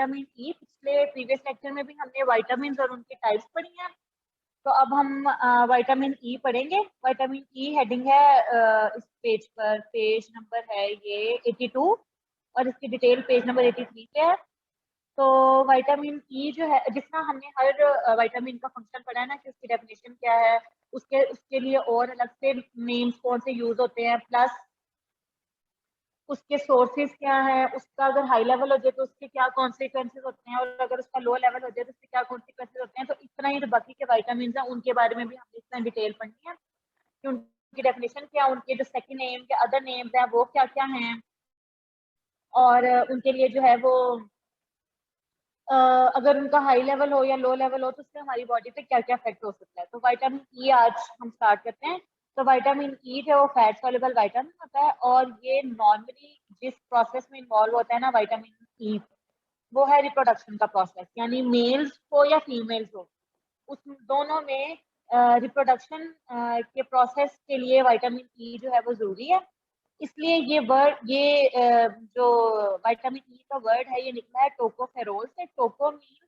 Vitamin E. पिछले previous lecture में भी हमने विटामिन और उनके टाइप्स पढ़ी हैं, तो अब हम विटामिन ई पढ़ेंगे। विटामिन ई हेडिंग है इस पेज पर, पेज नंबर है ये 82 और इसकी डिटेल पेज नंबर 83 पे है। तो विटामिन ई जो है, जितना हमने हर विटामिन का फंक्शन पढ़ा है ना कि उसकी डेफिनेशन क्या है, उसके उसके लिए और अलग से नेम्स कौन से यूज होते हैं, प्लस उसके सोर्सेज क्या है, उसका अगर हाई लेवल हो जाए तो उसके क्या कॉन्सिक्वेंसेज होते हैं, और अगर उसका लो लेवल हो जाए तो उसके क्या कॉन्सिक्वेंसेज होते हैं। तो इतना ही जो बाकी के विटामिन हैं उनके बारे में भी हमने इतना डिटेल पढ़नी है कि उनकी डेफिनेशन क्या, उनके जो सेकंड नेम के अदर नेम्स हैं वो क्या क्या हैं, और उनके लिए जो है वो अगर उनका हाई लेवल हो या लो लेवल हो तो उससे हमारी बॉडी पे क्या क्या इफेक्ट हो सकता है। तो विटामिन ई आज हम स्टार्ट करते हैं। तो विटामिन ई जो फैट सॉल्युबल विटामिन होता है, और ये नॉर्मली जिस प्रोसेस में इन्वॉल्व होता है ना विटामिन ई, वो है रिप्रोडक्शन का प्रोसेस, यानी मेल्स हो या फीमेल्स हो, उस दोनों में रिप्रोडक्शन के प्रोसेस के लिए विटामिन ई जो है वो जरूरी है। इसलिए ये वर्ड, ये जो विटामिन ई का वर्ड है ये निकला है टोकोफेरोल से। Toco means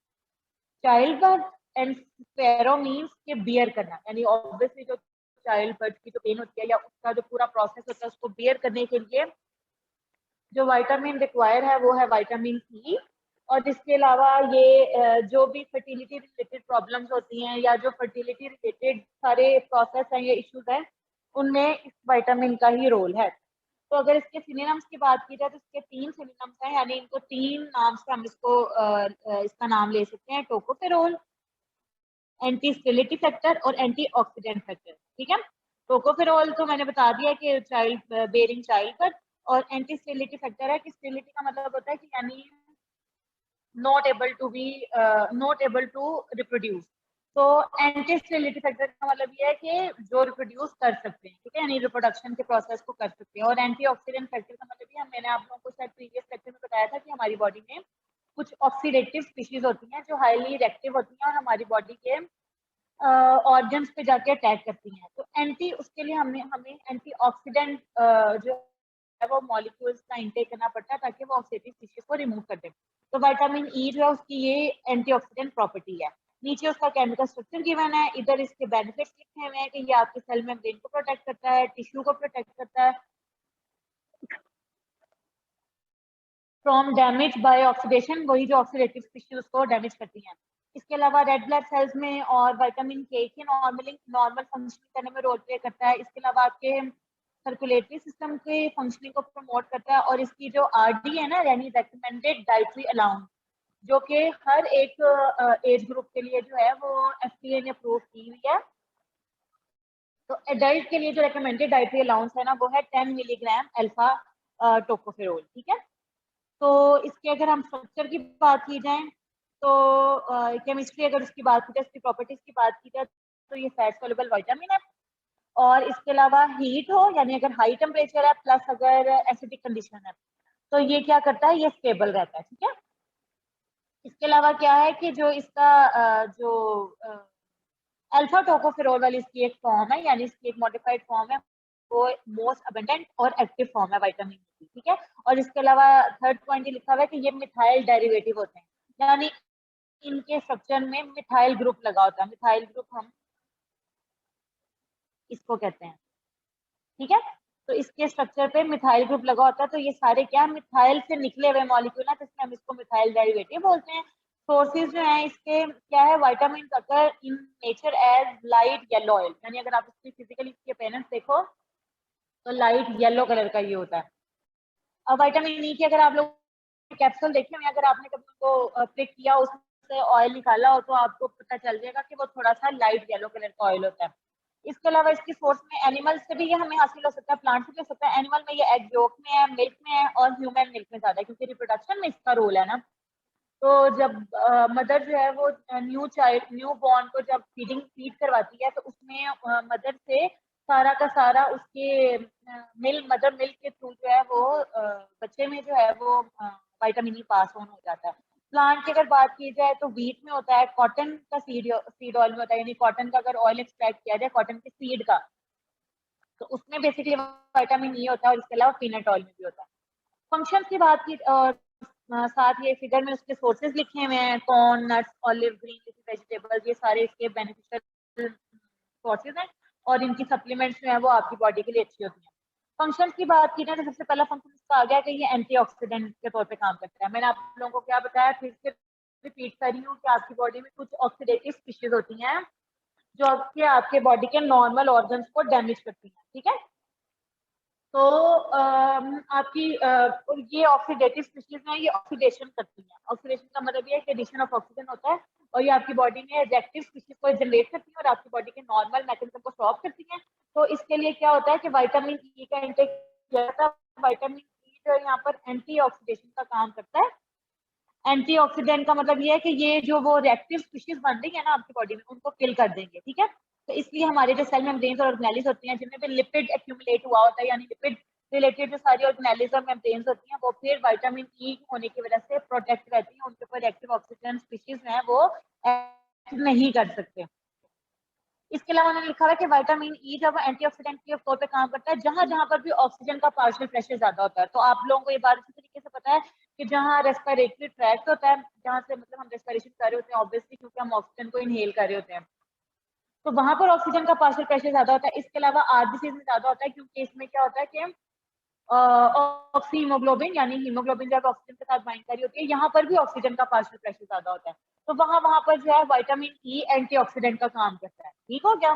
child birth and phero means के बियर करना, यानी ऑब्वियसली जो चाइल्ड बर्थ की जो पेन होती है या उसका जो पूरा प्रोसेस होता है उसको बियर करने के लिए जो विटामिन रिक्वायर है वो है विटामिन ई। और इसके अलावा ये जो भी फर्टिलिटी रिलेटेड प्रॉब्लम्स होती हैं या जो फर्टिलिटी रिलेटेड सारे प्रोसेस हैं, ये इश्यूज हैं, उनमें इस विटामिन का ही रोल है। तो अगर इसके सिनोनिम्स की बात की जाए तो इसके 3 सिनोनिम्स हैं, यानी इनको 3 नाम से हम इसको इसका नाम ले सकते हैं, टोकोफेरोल, एंटी स्टेरिलिटी फैक्टर और एंटी ऑक्सीडेंट फैक्टर। ठीक है, टोकोफेरोल तो मैंने बता दिया कि चाइल्ड बेरिंग चाइल्ड पर, और एंटी स्टेरिलिटी फैक्टर है कि स्टेरिलिटी का मतलब होता है कि यानी नॉट एबल टू रिप्रोड्यूस। तो एंटी स्टेरिलिटी फैक्टर का मतलब ये है कि जो रिप्रोड्यूस कर सकते हैं, ठीक है, यानी रिप्रोडक्शन के प्रोसेस को कर सकते हैं। और एंटी ऑक्सीडेंट फैक्टर का मतलब ये, मैंने आप लोगों को शायद प्रीवियस लेक्चर में बताया था कि हमारी बॉडी में कुछ ऑक्सीडेटिव स्पीशीज होती हैं जो हाईली रिएक्टिव होती हैं और हमारी बॉडी के ऑर्गन्स पे जाके अटैक करती हैं। तो एंटी, उसके लिए हमें हमें एंटीऑक्सीडेंट जो है वो मॉलिक्यूल्स का इंटेक करना पड़ता है ताकि वो ऑक्सीडेटिव स्पीशीज को रिमूव कर दे। तो विटामिन ई जो है उसकी ये एंटीऑक्सीडेंट प्रॉपर्टी है। नीचे उसका केमिकल स्ट्रक्चर गिवन है, इधर इसके बेनिफिट्स लिखे हुए हैं कि ये आपके सेल मेम्ब्रेन को प्रोटेक्ट करता है, टिश्यू को प्रोटेक्ट करता है फ्रॉम डैमेज बाय ऑक्सीडेशन, वही जो ऑक्सीडेटिव स्पीशीज को डैमेज करती हैं। इसके अलावा रेड ब्लड सेल्स में और विटामिन के नॉर्मल फंक्शनिंग करने में रोल प्ले करता है। इसके अलावा आपके सर्कुलेटरी सिस्टम के फंक्शनिंग को प्रमोट करता है, और इसकी जो आरडी है ना, यानी रेकमेंडेड डाइटरी अलाउंस, जो कि हर एक एज ग्रुप के लिए जो है वो एफडीए ने अप्रूव की हुई है। तो एडल्ट के लिए जो रेकमेंडेड डाइटरी अलाउंस है ना वो है 10 मिलीग्राम अल्फा टोकोफेरोल। ठीक है, तो इसके अगर हम स्ट्रक्चर की बात की जाए तो केमिस्ट्री अगर उसकी बात की जाए, उसकी प्रॉपर्टीज की बात की जाए, तो ये फैट सॉल्युबल विटामिन है। और इसके अलावा हीट हो, यानी अगर हाई टेम्परेचर है प्लस अगर एसिडिक कंडीशन है, तो ये क्या करता है, ये स्टेबल रहता है। ठीक है, इसके अलावा क्या है कि जो इसका जो अल्फा टोकोफेरोल वाली इसकी एक फॉर्म है, यानी इसकी एक मॉडिफाइड फॉर्म है, वो मोस्ट अबंडेंट और एक्टिव फॉर्म है विटामिन की। ठीक है, और इसके अलावा थर्ड पॉइंट ये लिखा हुआ है कि ये मिथाइल डेरिवेटिव होते हैं, यानी इनके स्ट्रक्चर में मिथाइल ग्रुप लगा होता है। मिथाइल ग्रुप हम इसको कहते हैं। ठीक है, तो इसके स्ट्रक्चर पे मिथाइल ग्रुप लगा होता है, तो ये सारे क्या मिथाइल से निकले हुए मॉलिक्यूल है, तो इसमें हम इसको मिथाइल डेरिवेटिव बोलते हैं। सोर्सेज जो है इसके क्या है, vitamin occur in nature as light yellow oil, यानी अगर आप इसकी फिजिकली इसकी अपीयरेंस देखो तो लाइट येलो कलर का ये होता है। अब विटामिन ई की अगर आप लोग कैप्सूल देखे हुए, अगर आपने कभी उनको प्रिक किया, उससे ऑयल निकाला हो, तो आपको पता चल जाएगा कि वो थोड़ा सा लाइट येलो कलर का ऑयल होता है। इसके अलावा इसकी सोर्स में एनिमल से भी ये हमें हासिल हो सकता है, प्लांट से भी हो सकता है। एनिमल में ये एग योक में है, मिल्क में है, और ह्यूमन मिल्क में ज्यादा है क्योंकि रिप्रोडक्शन में इसका रोल है ना। तो जब मदर जो है वो न्यू बॉर्न को जब फीड करवाती है, तो उसमें मदर से सारा का सारा उसके मदर मिल्क के थ्रू जो है वो बच्चे में जो है वो विटामिन ई पास ऑन हो जाता है। प्लांट की अगर बात की जाए तो व्हीट में होता है, कॉटन का सीड ऑयल में होता है, यानी कॉटन का अगर ऑयल एक्सट्रैक्ट किया जाए कॉटन के सीड का, तो उसमें बेसिकली विटामिन ई होता है, और इसके अलावा पीनट ऑयल में भी होता है। फंक्शन की बात की साथ ये फिगर में उसके सोर्सेज लिखे हुए हैं, corn, nuts, olive, green leafy vegetables, ये सारे इसके बेनिफिशियल सोर्सेज हैं और इनकी सप्लीमेंट्स जो है वो आपकी बॉडी के लिए अच्छी होती हैं। फंक्शन की बात की ना तो सबसे पहला फंक्शन इसका आ गया कि ये एंटीऑक्सीडेंट के तौर पे काम करता है। मैंने आप लोगों को क्या बताया, फिर से रिपीट कर रही हूँ कि आपकी बॉडी में कुछ ऑक्सीडेटिव स्पीशीज होती हैं जो आपके बॉडी के नॉर्मल ऑर्गन्स को डैमेज करती हैं, ठीक है। तो आपकी ये ऑक्सीडेटिव स्पीशीज हैं, ये ऑक्सीडेशन करती हैं। ऑक्सीडेशन का मतलब ये है कि एडिशन ऑफ ऑक्सीजन होता है और ये आपकी बॉडी में रिएक्टिव स्पीशीज को जनरेट करती हैं और आपकी बॉडी के नॉर्मल मैकेनिज्म को स्टॉप करती हैं। तो इसके लिए क्या होता है कि विटामिन ई का इंटेक किया जाता है। विटामिन ई जो यहाँ पर एंटी ऑक्सीडेशन का काम करता है। एंटीऑक्सीडेंट का मतलब ये है कि ये जो वो रिएक्टिव स्पीशीज बन रही है ना आपकी बॉडी में, उनको किल कर देंगे, ठीक है। तो इसलिए हमारे जो सेल मेम्ब्रेन्स और ऑर्गेनेल्स होती हैं जिनमें भी लिपिड एक्यूमुलेट हुआ होता है, यानी लिपिड रिलेटेड जो सारी ऑर्गेनेल्स और मेम्ब्रेन्स होती हैं, वो फिर विटामिन ई होने की वजह से प्रोटेक्ट रहती हैं, उनके ऊपर रिएक्टिव ऑक्सीजन स्पीशीज हैं वो एक्ट नहीं कर सकते। इसके अलावा उन्होंने लिखा है कि विटामिन ई जब एंटीऑक्सीडेंट के तौर पे काम करता है जहां जहां पर भी ऑक्सीजन का पार्शियल प्रेशर ज्यादा होता है। तो आप लोगों को ये बात अच्छी तरीके से पता है कि जहां रेस्पिरेटरी ट्रैक्ट होता है, जहां से मतलब हम रेस्पिरेशन कर रहे होते हैं ऑब्वियसली, क्योंकि हम ऑक्सीजन को इनहेल कर रहे होते हैं, तो वहां पर ऑक्सीजन का पार्शियल प्रेशर ज्यादा होता है। इसके अलावा आरबीसीज में ज्यादा होता है, क्योंकि इसमें क्या होता है कि ऑक्सी हीमोग्लोबिन यानी हीमोग्लोबिन जब ऑक्सीजन के साथ बाइंड करी होती है, यहाँ पर भी ऑक्सीजन का पार्शियल प्रेशर ज्यादा होता है। तो वहां वहां पर जो है विटामिन ई एंटीऑक्सीडेंट का काम करता है, ठीक हो गया।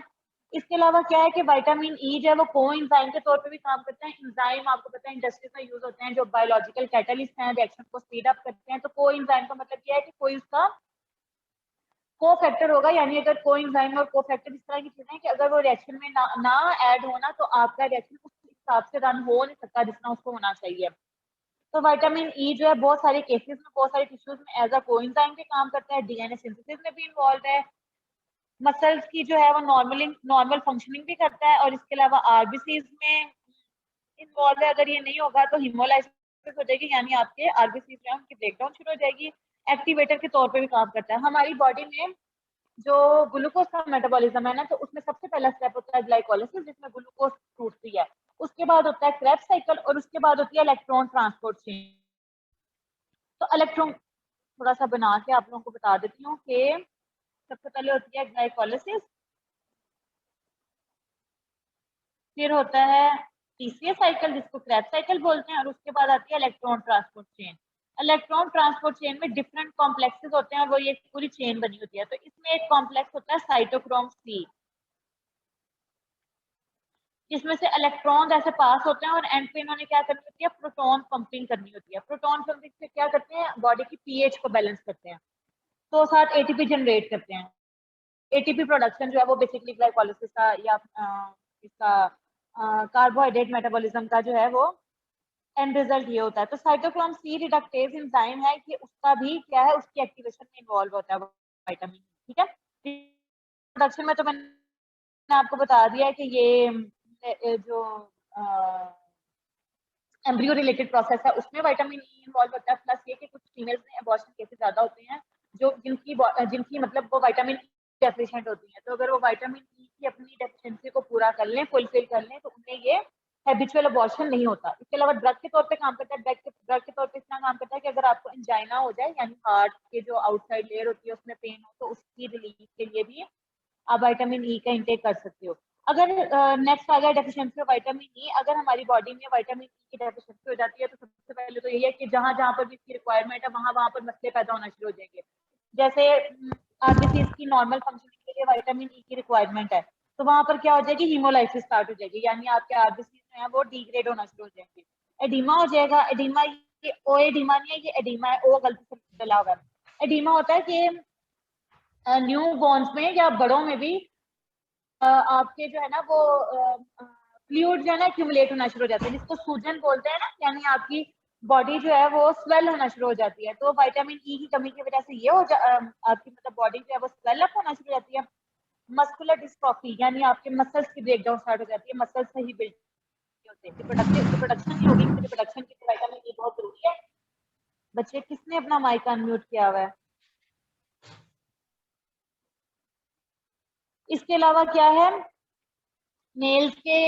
इसके अलावा क्या है कि विटामिन ई जो है वो कोएंजाइम के तौर पे भी काम करता है। एंजाइम आपको पता है इंडस्ट्रीज में यूज होते हैं जो बायोलॉजिकल कैटलिस्ट हैं, रिएक्शन को स्पीड अप करते हैं। तो कोएंजाइम का मतलब क्या है कि कोई उसका को फैक्टर होगा, यानी अगर कोएंजाइम और को फैक्टर इस तरह की चीजें हैं कि अगर वो रिएक्शन में ना ऐड होना तो आपका रिएक्शन उस हिसाब से रन हो नहीं सकता जितना उसको होना चाहिए। तो विटामिन ई जो है बहुत सारे केसेस में, बहुत सारे टिश्यूज में एज अ कोएंजाइम के काम करता है, डीएनए सिंथेसिस में भी इन्वॉल्व है, मसल्स की जो है वो नॉर्मल फंक्शनिंग भी करता है और इसके अलावा आरबीसीज में इन्वॉल्व है। अगर ये नहीं होगा तो हिमोलाइसिस हो जाएगी, यानी आपके आरबीसीज जो है उनकी ब्रेकडाउन शुरू हो जाएगी। एक्टिवेटर के तौर पे भी काम करता है। हमारी बॉडी में जो ग्लूकोज का मेटाबॉलिज्म है ना, तो उसमें सबसे पहला स्टेप होता है ग्लाइकोलाइसिस, जिसमें ग्लूकोज टूटती है। उसके बाद होता है क्रेब्स साइकिल और उसके बाद होती है इलेक्ट्रॉन ट्रांसपोर्ट चेन। तो इलेक्ट्रॉन थोड़ा सा बना के आप लोगों को बता देती हूँ कि सबसे पहले होती है ग्लाइकोलाइसिस, फिर होता है तीसरी साइकिल जिसको क्रेब साइकिल बोलते हैं, और उसके बाद आती है electron transport chain. Electron transport chain में डिफरेंट कॉम्प्लेक्सेस होते हैं और वो ये पूरी चेन बनी होती है। तो इसमें एक कॉम्प्लेक्स होता है साइटोक्रोम सी, जिसमें से इलेक्ट्रॉन ऐसे पास होते हैं और एंड पे इन्होंने क्या करनी होती है, प्रोटॉन पंपिंग करनी होती है। प्रोटॉन पंपिंग से क्या करते हैं, बॉडी की पीएच को बैलेंस करते हैं, तो साथ एटीपी जनरेट करते हैं। एटीपी प्रोडक्शन जो है वो बेसिकली ग्लाइकोलाइसिस का या इसका कार्बोहाइड्रेट मेटाबॉलिज्म का जो है वो एंड रिजल्ट ये होता है। तो साइटोक्रोम सी रिडक्टेज एंजाइम है कि उसका भी क्या है, उसकी एक्टिवेशन में इन्वॉल्व होता है विटामिन, ठीक है। प्रोडक्शन में तो मैंने आपको बता दिया है कि ये जो एम्ब्रियो रिलेटेड प्रोसेस है उसमें विटामिन ई इन्वॉल्व होता है। प्लस ये कि कुछ फीमेल्स में अबॉर्शन केसेस ज्यादा होते हैं जो जिनकी मतलब वो विटामिन ई डेफिशिएंट होती हैं। तो अगर वो विटामिन ई की अपनी डेफिशिएंसी को पूरा कर लें, फुलफिल कर लें, तो उनमें ये हैबिचुअल अबॉर्शन नहीं होता। इसके अलावा ड्रग के तौर पे काम करता है। ड्रग के तौर पे इतना काम करता है कि अगर आपको एंजाइना हो जाए, यानी हार्ट के जो आउटसाइड लेयर होती है उसमें पेन हो, तो उसकी रिलीफ के लिए भी आप विटामिन ई का इंटेक कर सकते हो। अगर नेक्स्ट आ गया डेफिशिएंसी ऑफ विटामिन ई, अगर हमारी बॉडी में विटामिन ई की डेफिशिएंसी हो जाती है तो सबसे पहले तो यही है कि जहां जहां पर भी इसकी रिक्वायरमेंट है वहां वहां पर मसले पैदा होना शुरू हो जाएंगे। जैसे आरबीसीज की नॉर्मल फंक्शनिंग के लिए विटामिन ई की रिक्वायरमेंट है, तो वहां पर क्या हो जाएगी, हीमोलाइसिस स्टार्ट हो जाएगी, यानी आपके आरबीसीज जो है वो डिग्रेड होना शुरू हो जाएंगे। एडिमा हो जाएगा। एडिमा ये ओ एडिमा नहीं है, ये एडिमा है, ओ गलती से डला हुआ है। एडिमा होता है कि न्यू बॉर्न्स में या बड़ों में भी आपके जो है ना वो फ्लूइड जो है ना एक्यूमुलेट होना शुरू हो जाता है, जिसको सूजन बोलते हैं ना, यानी आपकी बॉडी जो है वो स्वेल होना शुरू हो जाती है। तो विटामिन ई की कमी की वजह से ये आपकी मतलब बॉडी जो है वो स्वेल अप होना शुरू हो जाती है। मस्कुलर डिस्ट्रॉफी, यानी आपके मसल्स की ब्रेकडाउन स्टार्ट हो जाती है, मसल्स सही बिल्ड नहीं होते, रिप्रोडक्शन नहीं होगी। रिप्रोडक्शन के लिए विटामिन ई बहुत जरूरी है। बच्चे किसने अपना माइक अनम्यूट किया हुआ है? इसके अलावा क्या है, मेल्स के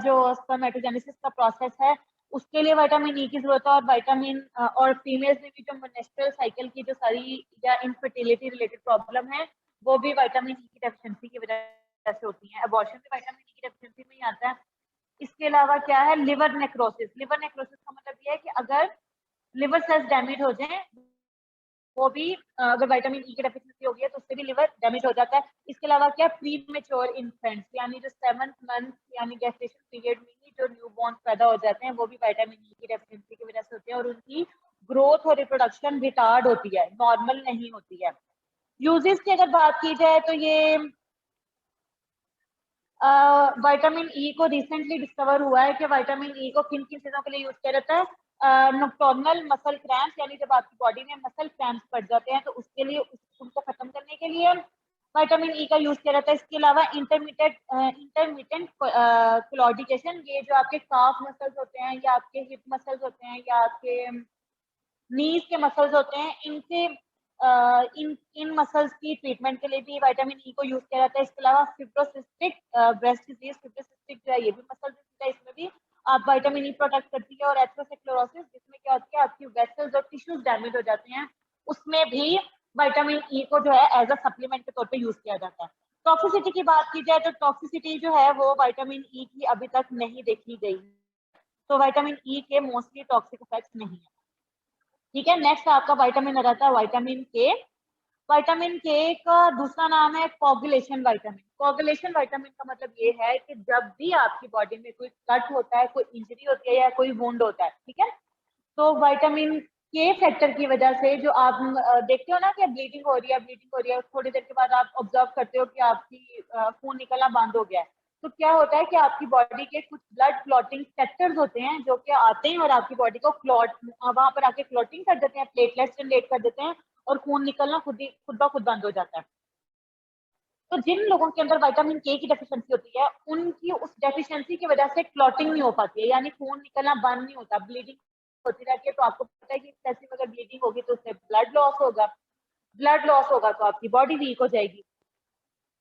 जो स्पर्मेटोजेनेसिस का प्रोसेस है उसके लिए विटामिन ई की जरूरत है। और विटामिन और फीमेल्स में भी जो मेंस्ट्रुअल साइकिल की जो सारी या इनफर्टिलिटी रिलेटेड प्रॉब्लम है वो भी विटामिन ई की डेफिशिएंसी की वजह से होती है। अबॉर्शन भी विटामिन ई की डेफिशिएंसी में ही आता है। इसके अलावा क्या है, लिवर नेक्रोसिस। लिवर नेक्रोसिस का मतलब ये है कि अगर लिवर सेल्स डैमेज हो जाए, वो भी अगर विटामिन ई की डेफिशिएंसी होगी है तो उससे भी लिवर डैमेज हो जाता है। इसके अलावा क्या, प्री मेच्योर इन्फेंट्स यानी जो 7th मंथ यानी गेस्टेशन पीरियड में ही जो न्यूबॉर्न पैदा हो जाते हैं वो भी विटामिन ई की डेफिशिएंसी की वजह से होते हैं और उनकी ग्रोथ और रिप्रोडक्शन रिटार्ड होती है, नॉर्मल नहीं होती है। यूजेस की अगर बात की जाए तो ये विटामिन ई को रिसेंटली डिस्कवर हुआ है कि विटामिन ई को किन किन चीजों के लिए यूज किया जाता है। नॉक्टर्नल मसल क्रैम्प्स यानी जब आपकी बॉडी में मसल क्रैम्प्स पड़ जाते हैं तो उसके लिए उनको खत्म करने के लिए विटामिन ई का यूज किया जाता है। इसके अलावा इंटरमिटेंट क्लॉडिकेशन, ये जो आपके काफ मसल्स होते हैं या आपके हिप मसल्स होते हैं या आपके नीज के मसल्स होते हैं, इनके इन मसल्स की ट्रीटमेंट के लिए भी विटामिन ई को यूज किया जाता है। इसके अलावा फिब्रोसिस्टिक ब्रेस्ट डिजीज, फिब्रोसिस्टिक जो है ये भी मसल डिजीज है, इसमें भी आप विटामिन ई प्रोटेक्ट करती है। और एथरोस्क्लेरोसिस जिसमें क्या होती है आपकी वेसल्स और टिश्यूज डैमेज हो जाते हैं, उसमें भी विटामिन ई को जो है एज अ सप्लीमेंट के तौर पे यूज किया जाता है। टॉक्सिसिटी की बात की जाए तो टॉक्सिसिटी जो है वो विटामिन ई की अभी तक नहीं देखी गई, तो विटामिन ई के मोस्टली टॉक्सिक इफेक्ट्स नहीं है। ठीक है, नेक्स्ट आपका विटामिन आ जाता है विटामिन के। विटामिन के का दूसरा नाम है कोगुलेशन विटामिन। कोगुलेशन विटामिन का मतलब ये है कि जब भी आपकी बॉडी में कोई कट होता है, कोई इंजरी होती है या कोई वुंड होता है, ठीक है, तो विटामिन के फैक्टर की वजह से जो आप देखते हो ना कि ब्लीडिंग हो रही है, ब्लीडिंग हो रही है, थोड़ी देर के बाद आप ऑब्जर्व करते हो कि आपकी खून निकलना बंद हो गया है, तो क्या होता है कि आपकी बॉडी के कुछ ब्लड क्लॉटिंग फैक्टर्स होते हैं जो कि आते हैं और आपकी बॉडी को क्लॉट वहां पर आके क्लॉटिंग कर देते हैं, प्लेटलेट्स जनरेट कर देते हैं और खून निकलना खुद ब खुद बंद हो जाता है। तो जिन लोगों के अंदर विटामिन के की डेफिशिएंसी होती है, उनकी उस डेफिशिएंसी की वजह से क्लॉटिंग नहीं हो पाती है, यानी खून निकलना बंद नहीं होता, ब्लीडिंग होती रहती है। तो आपको पता है कि एक्सेसिव अगर ब्लीडिंग होगी तो उससे ब्लड लॉस होगा, ब्लड लॉस होगा तो आपकी बॉडी वीक हो जाएगी।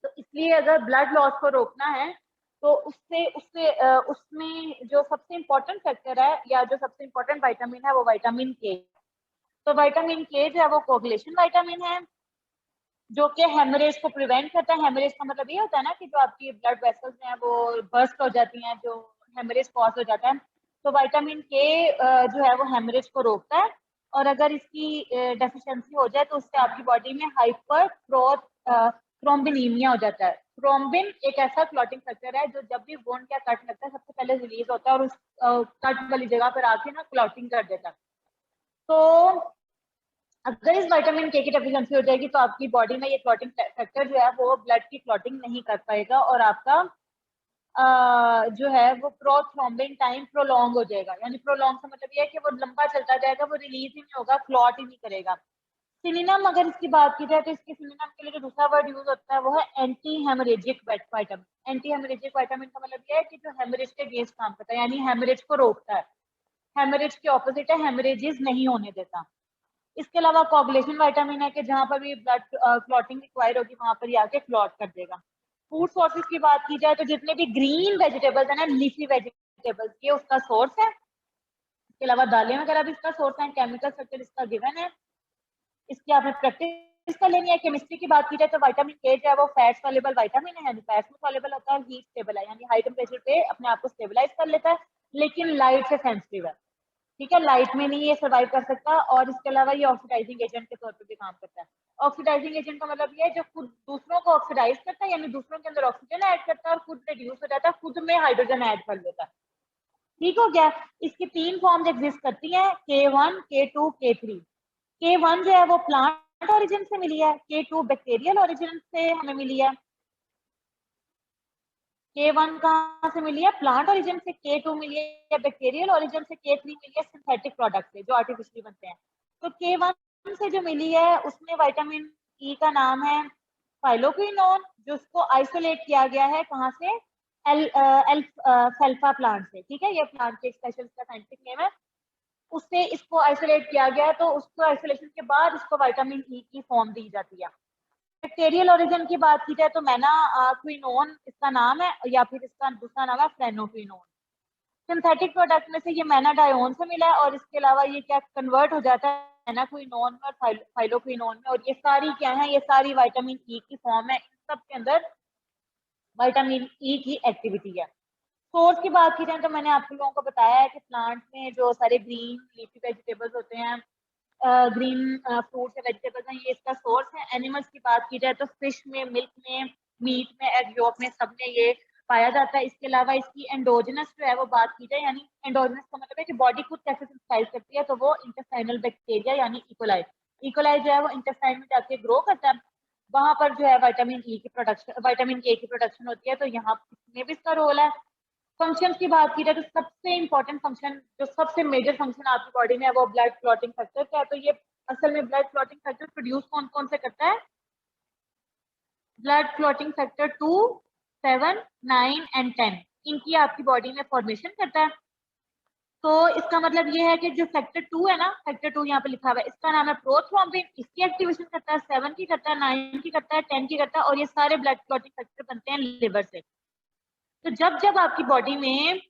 तो इसलिए अगर ब्लड लॉस को रोकना है तो उससे उससे उसमें जो सबसे इम्पोर्टेंट फैक्टर है या जो सबसे इम्पोर्टेंट विटामिन है वो विटामिन के। तो विटामिन के जो है वो कोगुलेशन विटामिन है जो कि हेमरेज को प्रिवेंट करता है। हेमरेज का मतलब ये होता है ना कि जो आपकी ब्लड वेसल्स हैं वो बर्स्ट हो जाती हैं, जो हेमरेज कॉज हो जाता है। तो विटामिन के जो है वो हेमरेज को रोकता है और अगर इसकी डेफिशिएंसी हो जाए तो उससे आपकी बॉडी में हाइपर थ्रोम्बिनीमिया हो जाता है। थ्रोम्बिन एक ऐसा क्लॉटिंग फैक्टर है जो जब भी वुंड या कट लगता है सबसे पहले रिलीज होता है और उस कट वाली जगह पर आके ना क्लॉटिंग कर देता है। तो अगर इस विटामिन के की डेफिशिएंसी हो जाएगी तो आपकी बॉडी में ये क्लॉटिंग फैक्टर जो है वो ब्लड की क्लॉटिंग नहीं कर पाएगा और आपका जो है वो प्रोथ्रोम्बिन टाइम प्रोलॉन्ग हो जाएगा। यानी प्रोलॉन्ग का मतलब ये है कि वो लंबा चलता जाएगा, वो रिलीज ही नहीं होगा, क्लॉट ही नहीं करेगा। सिनोनिम अगर इसकी बात की जाए तो इसके सिनोनिम के लिए जो दूसरा वर्ड यूज होता है वो है anti haemorrhagic vitamin. Anti haemorrhagic vitamin का मतलब ये है कि जो हेमरेज के अगेंस्ट काम करता है, यानी हेमरेज को रोकता है। हेमरेज के ऑपोजिट है, हेमरेजेस नहीं होने देता। इसके अलावा कोगुलेशन विटामिन है कि जहां पर भी ब्लड क्लॉटिंग रिक्वायर होगी वहां पर ही आके क्लॉट कर देगा। फूड सोर्सेज की बात की जाए तो जितने भी ग्रीन वेजिटेबल्स है ना, लीफी वेजिटेबल्स, ये उसका सोर्स है। इसके अलावा दालें वगैरह भी इसका सोर्स है। केमिकल स्ट्रक्चर इसका गिवन है, इसकी आपने प्रैक्टिस कर लेनी है। केमिस्ट्री की बात की जाए तो विटामिन के जो है वो फैट सॉल्युबल विटामिन है, यानी फैट में सॉल्युबल होता है, हीट स्टेबल है यानी हाई टेम्परेचर पे अपने आप को स्टेबलाइज कर लेता है, लेकिन लाइट से सेंसिटिव है। ठीक है, लाइट में नहीं ये सर्वाइव कर सकता और इसके अलावा ये ऑक्सीडाइजिंग एजेंट के तौर पे भी काम करता है। ऑक्सीडाइजिंग एजेंट का मतलब ये है जो खुद दूसरों को ऑक्सीडाइज करता है, यानी दूसरों के अंदर ऑक्सीजन ऐड करता है और खुद रिड्यूस हो जाता है, खुद में हाइड्रोजन ऐड कर लेता है। ठीक हो गया। इसकी 3 फॉर्म्स एग्जिस्ट करती हैं, K1, K2, K3। K1 जो है वो प्लांट ओरिजिन से मिली है, K2 बैक्टीरियल ओरिजिन से हमें मिली है। K1 कहाँ से मिली है? प्लांट ओरिजिन से। K2 मिली है बैक्टीरियल ओरिजिन से। K3 मिली है सिंथेटिक प्रोडक्ट से जो आर्टिफिशियली बनते हैं। तो K1 से जो मिली है उसमें विटामिन ई का नाम है फाइलोक्विनोन, जो उसको आइसोलेट किया गया है कहाँ से? एल्फा प्लांट से। ठीक है, ये प्लांट के स्पेशल का साइंटिफिक नेम है। उससे इसको आइसोलेट किया गया है, तो उसको आइसोलेशन के बाद इसको विटामिन ई की फॉर्म दी जाती है। बैक्टीरियल ओरिजिन की बात की जाए तो मैना क्विनोन इसका नाम है या फिर इसका दूसरा नाम है फ्रेनोक्विनोन। सिंथेटिक प्रोडक्ट में से ये मैनाडायोन से मिला है और इसके अलावा ये क्या कन्वर्ट हो जाता है एनाक्विनोन में और फाइलोक्विनोन में, और ये सारी क्या है, ये सारी विटामिन ई की फॉर्म है। इन सब के अंदर विटामिन ई की एक्टिविटी है। सोर्स की बात की जाए तो मैंने आप लोगों को बताया है कि प्लांट्स में जो सारे ग्रीन लीफी वेजिटेबल्स होते हैं, ग्रीन फ्रूट्स या वेजिटेबल्स हैं, ये इसका सोर्स है। एनिमल्स की बात की जाए तो फिश में, मिल्क में, मीट में, एग यॉक में, सब में ये पाया जाता है। इसके अलावा इसकी एंडोजेनस जो है वो बात की जाए, यानी एंडोजेनस का मतलब है कि बॉडी खुद कैसे सिंथेसाइज करती है, तो वो इंटेस्टाइनल बैक्टीरिया यानी इकोलाई, इकोलाई जो है वो इंटेस्टाइन में जाके ग्रो करता है, वहां पर जो है विटामिन ई की प्रोडक्शन, विटामिन के की प्रोडक्शन होती है, तो यहाँ इसमें भी इसका रोल है। फंक्शन की बात की जाए तो सबसे इंपॉर्टेंट फंक्शन, जो सबसे मेजर फंक्शन आपकी बॉडी में है, वो ब्लड क्लॉटिंग फैक्टर का है। तो ये असल में ब्लड क्लॉटिंग फैक्टर प्रोड्यूस कौन कौन से करता है? ब्लड क्लॉटिंग फैक्टर 2, 7, 9 एंड 10, इनकी आपकी बॉडी में फॉर्मेशन करता है। तो इसका मतलब ये है कि जो फैक्टर 2 है ना, फैक्टर 2 यहाँ पे लिखा हुआ है, इसका नाम है प्रोथ्रोम्बिन, इसकी एक्टिवेशन करता है, 7 की करता है, 9 की करता है, 10 की करता है, और ये सारे ब्लड क्लॉटिंग फैक्टर बनते हैं लिवर से। तो जब जब आपकी बॉडी में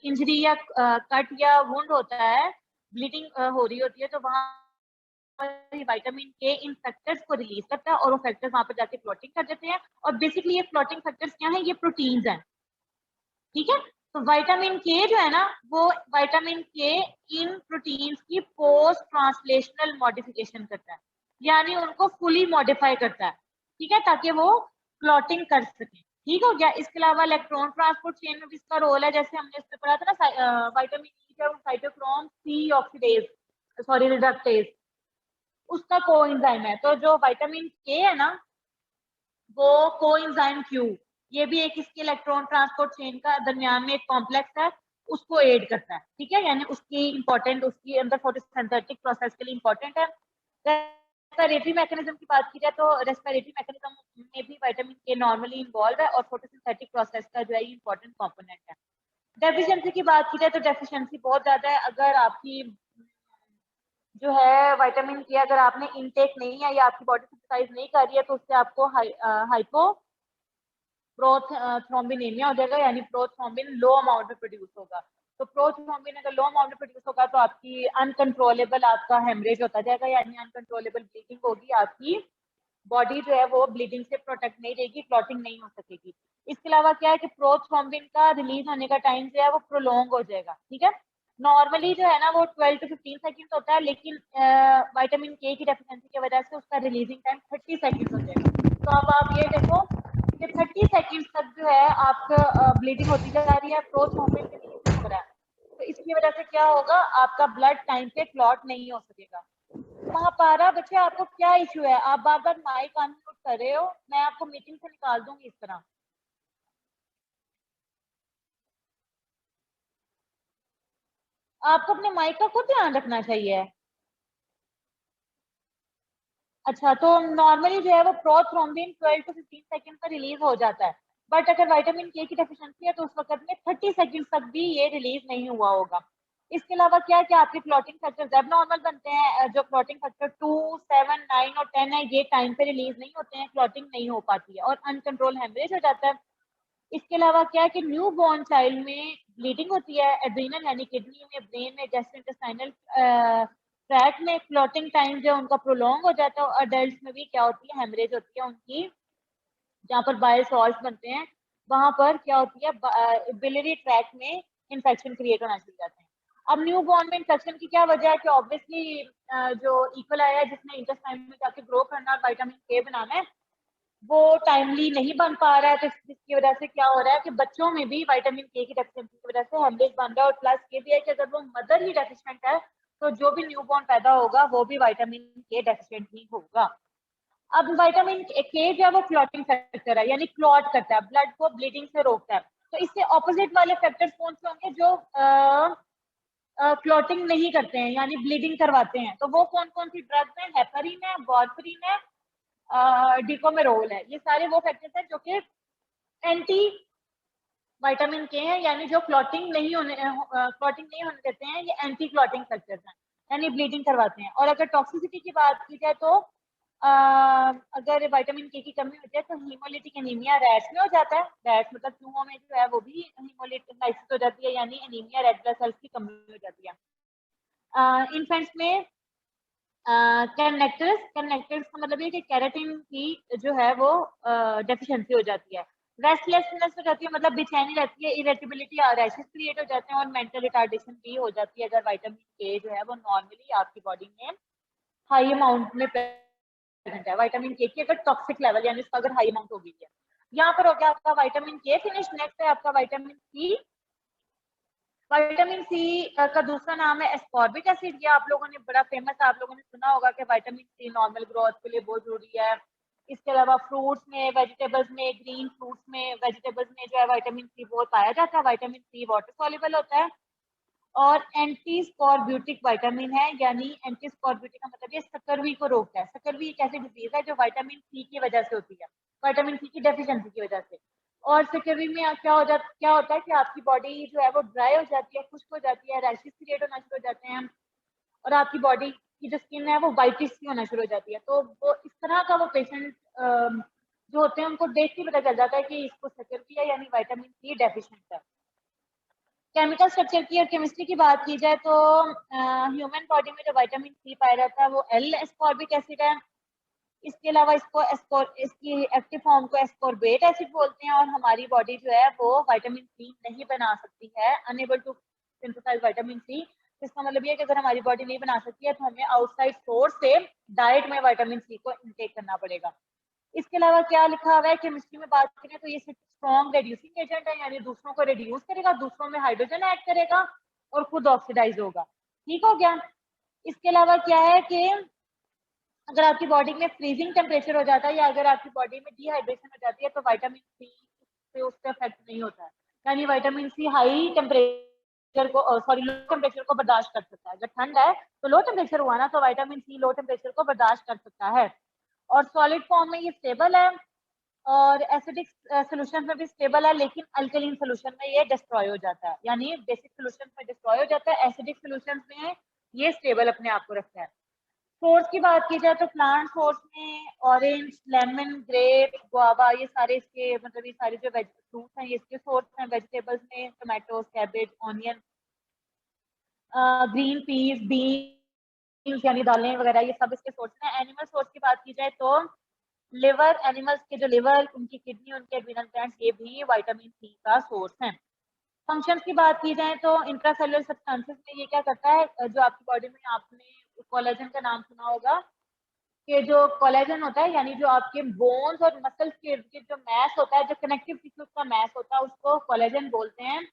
इंजरी या कट या वुंड होता है, ब्लीडिंग हो रही होती है, तो वहां विटामिन के इन फैक्टर्स को रिलीज करता है और वो फैक्टर्स वहां पर जाके क्लॉटिंग कर देते हैं। और बेसिकली ये क्लॉटिंग फैक्टर्स क्या है? ये प्रोटीन्स हैं, ठीक है। तो विटामिन के जो है ना, वो विटामिन के इन प्रोटीन्स की पोस्ट ट्रांसलेशनल मॉडिफिकेशन करता है, यानी उनको फुली मॉडिफाई करता है, ठीक है, ताकि वो क्लॉटिंग कर सके। ठीक हो गया। इसके अलावा इलेक्ट्रॉन ट्रांसपोर्ट चेन में भी इसका रोल है, जैसे हमने इसमें पढ़ा था ना, विटामिन ई जो cytochrome C oxidase, sorry reductase, उसका कोएंजाइम है। तो जो विटामिन के है ना, वो कोएंजाइम क्यू, ये भी एक इसके इलेक्ट्रॉन ट्रांसपोर्ट चेन का दरमियान में एक कॉम्प्लेक्स है, उसको एड करता है, ठीक है, यानी उसकी इंपॉर्टेंट, उसकी अंदर फोटोसिंथेटिक प्रोसेस के लिए इंपॉर्टेंट है। रेस्पिरेटरी मैकेनिज्म की बात की जाए तो रेस्पिरेटरी मैकेनिज्म में भी विटामिन के नॉर्मली इन्वॉल्व है और फोटोसिंथेटिक प्रोसेस का जो है इंपॉर्टेंट कंपोनेंट है। डेफिशिएंसी की बात की जाए तो डेफिशिएंसी बहुत ज्यादा है। अगर आपकी जो है विटामिन के अगर आपने इनटेक नहीं है या आपकी बॉडी सिंथेसाइज नहीं कर रही है, तो उससे आपको हाइपो प्रोथ्रोम्बिनेमिया हो जाएगा, यानी प्रोथ्रोम्बिन लो अमाउंट में प्रोड्यूस होगा। तो प्रोथ्रोम्बिन अगर लो अमाउंट में प्रोड्यूस होगा तो आपकी अनकंट्रोलेबल आपका हेमरेज होता जाएगा, यानी अनकंट्रोलेबल ब्लीडिंग होगी, आपकी बॉडी जो है वो ब्लीडिंग से प्रोटेक्ट नहीं रहेगी, क्लॉटिंग नहीं हो सकेगी। इसके अलावा क्या है कि प्रोथ्रोम्बिन का रिलीज होने का टाइम जो है वो प्रोलोंग हो जाएगा, ठीक है। नॉर्मली जो है ना वो 12 to 15 सेकंड होता है, लेकिन विटामिन के की डेफिशिएंसी की वजह से उसका रिलीजिंग टाइम 30 सेकंड हो जाएगा। तो अब आप ये देखो कि 30 सेकंड तक जो है आपका ब्लीडिंग होती जा रही है, प्रोथ्रोम्बिन रिलीज नहीं हो रहा है, तो इसकी वजह से क्या होगा, आपका ब्लड टाइम पे क्लॉट नहीं हो सकेगा। महापारा बच्चे, आपको क्या इशू है? आप बार बार माइक अनम्यूट कर रहे हो, मैं आपको मीटिंग से निकाल दूंगी इस तरह। आपको अपने माइक का खुद ध्यान रखना चाहिए। अच्छा, तो नॉर्मली जो है वो प्रोथ्रोम्बिन 12 to 15 सेकंड पर रिलीज हो जाता है, बट अगर विटामिन के की डेफिशिएंसी है तो उस वक्त में 30 सेकंड तक भी ये रिलीज नहीं हुआ होगा। इसके अलावा क्या क्या आपके क्लॉटिंग फैक्टर्स एब नॉर्मल बनते हैं, जो क्लॉटिंग फैक्टर 2, 7, 9 और 10 है, ये टाइम पे रिलीज नहीं होते हैं, क्लॉटिंग नहीं हो पाती है और अनकंट्रोल हेमरेज हो जाता है। इसके अलावा क्या है कि न्यू बॉर्न चाइल्ड में ब्लीडिंग होती है, एड्रीनल यानी किडनी में, ब्रेन में, गैस्ट्रोइंटेस्टाइनल ट्रैक में क्लॉटिंग टाइम जो है उनका प्रोलॉन्ग हो जाता है। और अडल्ट में भी क्या होती है, हेमरेज होती है उनकी, जहाँ पर बाइल सॉल्ट बनते हैं वहां पर क्या होती है, बिलियरी ट्रैक में इन्फेक्शन क्रिएट होना शुरू जाते हैं। अब न्यू बॉर्न में इन्फेक्शन की क्या वजह है कि ऑब्वियसली जो इक्वलाई है जिसने इंटेस्टाइन में जाके ग्रो करना और विटामिन के बनाना है, वो टाइमली नहीं बन पा रहा है, तो जिसकी वजह से क्या हो रहा है कि बच्चों में भी विटामिन के की डेफिशिएंसी की वजह से हेमरेज बन रहा है। और प्लस ये भी है कि अगर वो मदर ही डेफिशिएंट है तो जो भी न्यूबॉर्न पैदा होगा वो भी विटामिन के डेफिशिएंट ही होगा। अब विटामिन के जो है वो क्लॉटिंग फैक्टर है, यानी क्लॉट करता है, ब्लड को ब्लीडिंग से रोकता है। तो इससे ऑपोजिट वाले फैक्टर्स कौन से होंगे? जो क्लॉटिंग नहीं करते हैं यानी ब्लीडिंग करवाते हैं, तो वो कौन कौन सी ड्रग्स हैं? हेपरिन है, वार्फरिन है, डिकोमेरोल है। ये सारे वो फैक्टर्स हैं जो कि एंटी विटामिन के हैं, यानी जो क्लॉटिंग नहीं होने देते हैं, ये एंटी क्लॉटिंग फैक्टर्स हैं, यानी ब्लीडिंग करवाते हैं। और अगर टॉक्सिसिटी की बात की जाए तो अगर विटामिन के की कमी होती है तो हीमोलिटिक एनीमिया रैट्स में हो जाता है। रैट्स मतलब चूहों में जो है वो भी हीमोलिटिक हो जाती है, यानी एनीमिया, रेड ब्लड सेल्स की कमी हो जाती है। इन्फेंट्स में कैरनेक्टर्स का मतलब ये कि कैराटिन की जो है वो डेफिशिएंसी हो जाती है। रेस्टलेसनेस हो जाती है, मतलब बेचैनी रहती है, इरिटेबिलिटी और रैशेस क्रिएट हो जाते हैं, और मेंटल रिटार्डेशन भी हो जाती है अगर विटामिन के जो है वो नॉर्मली आपकी बॉडी में हाई अमाउंट में प्रेजेंट है। विटामिन के की अगर टॉक्सिक लेवल यानी उसका अगर हाई अमाउंट हो गई है। यहाँ पर हो गया आपका विटामिन के फिनिश। नेक्स्ट है आपका विटामिन सी। विटामिन सी का दूसरा नाम है एस्कॉर्बिक एसिड। ये आप लोगों ने बड़ा फेमस है, आप लोगों ने सुना होगा कि विटामिन सी नॉर्मल ग्रोथ के लिए बहुत जरूरी है। इसके अलावा फ्रूट्स में, वेजिटेबल्स में, ग्रीन फ्रूट्स में, वेजिटेबल्स में जो है विटामिन सी बहुत पाया जाता है। विटामिन सी वाटर सॉल्युबल होता है और एंटी स्कॉर्ब्यूटिक विटामिन है, यानी एंटी स्कॉर्ब्यूटिक का मतलब ये सकरवी को रोकता है। सकरवी एक ऐसी डिजीज है जो विटामिन सी की वजह से होती है, विटामिन सी की डेफिशिएंसी की वजह से। और सकरवी में क्या होता है कि आपकी बॉडी जो है वो ड्राई हो जाती है, खुश्क हो जाती है, रैशेस क्रिएट होना शुरू हो जाते हैं, और आपकी बॉडी की जो स्किन है वो वाइटिश सी होना शुरू हो जाती है। तो वो इस तरह का वो पेशेंट जो होते हैं उनको देख के पता चल जाता है कि इसको सकरवी है, यानी विटामिन सी डेफिशिएंट है। केमिकल स्ट्रक्चर की और केमिस्ट्री की बात की जाए तो ह्यूमन बॉडी में जो विटामिन सी पाया जाता है वो एल एस्कॉर्बिक एसिड है। इसके अलावा इसकी एक्टिव फॉर्म को एस्कॉर्बेट एसिड बोलते हैं, और हमारी बॉडी जो है वो विटामिन सी नहीं बना सकती है, unable to synthesize vitamin C. इसका मतलब ये है कि अगर हमारी बॉडी नहीं बना सकती है तो हमें आउटसाइड सोर्स से डाइट में विटामिन सी को इनटेक करना पड़ेगा। इसके अलावा क्या लिखा हुआ है केमिस्ट्री में बात करें तो ये स्ट्रॉन्ग रेड्यूसिंग एजेंट है, यानी दूसरों को रिड्यूस करेगा, दूसरों में हाइड्रोजन ऐड करेगा और खुद ऑक्सीडाइज होगा। ठीक हो गया। इसके अलावा क्या है कि अगर आपकी बॉडी में फ्रीजिंग टेम्परेचर हो जाता है या अगर आपकी बॉडी में डिहाइड्रेशन हो जाती है तो विटामिन सी से उसका इफेक्ट नहीं होता है, यानी विटामिन सी हाई टेम्परेचर को लो टेम्परेचर को बर्दाश्त कर सकता है। अगर ठंड है तो लो टेम्परेचर हुआ ना, तो विटामिन सी लो टेम्परेचर को बर्दाश्त कर सकता है, और सॉलिड फॉर्म में ये स्टेबल है, और एसिडिक सोल्यूशन में भी स्टेबल है, लेकिन अल्कलीन सोल्यूशन में ये डिस्ट्रॉय हो जाता है, यानी बेसिक सोल्यूशन में डिस्ट्रॉय हो जाता है, एसिडिक सोल्यूशन में ये स्टेबल अपने आप को रखता है। सोर्स की बात की जाए तो प्लांट सोर्स में ऑरेंज, लेमन, ग्रेप, गुआवा, ये सारे इसके मतलब ये सारे जो वेज फ्रूट्स हैं ये इसके सोर्स हैं। वेजिटेबल्स में tomato, cabbage, onion, green peas, beans यानी दालें वगैरह, ये सब इसके सोर्स हैं। एनिमल सोर्स की बात की जाए तो लिवर, एनिमल्स के जो लिवर, उनकी किडनी, उनके एड्रिनल ग्लैंड्स, ये भी विटामिन सी का सोर्स है। फंक्शंस की बात की जाए तो इंट्रासेलुलर सब्सटेंसेस में ये क्या करता है, जो आपकी बॉडी में आपने कोलेजन का नाम सुना होगा, कि जो कोलेजन होता है यानी जो आपके बोन्स और मसल्स के जो मैस होता है, जो कनेक्टिव टिश्यूज का मैस होता है, उसको कोलेजन बोलते हैं।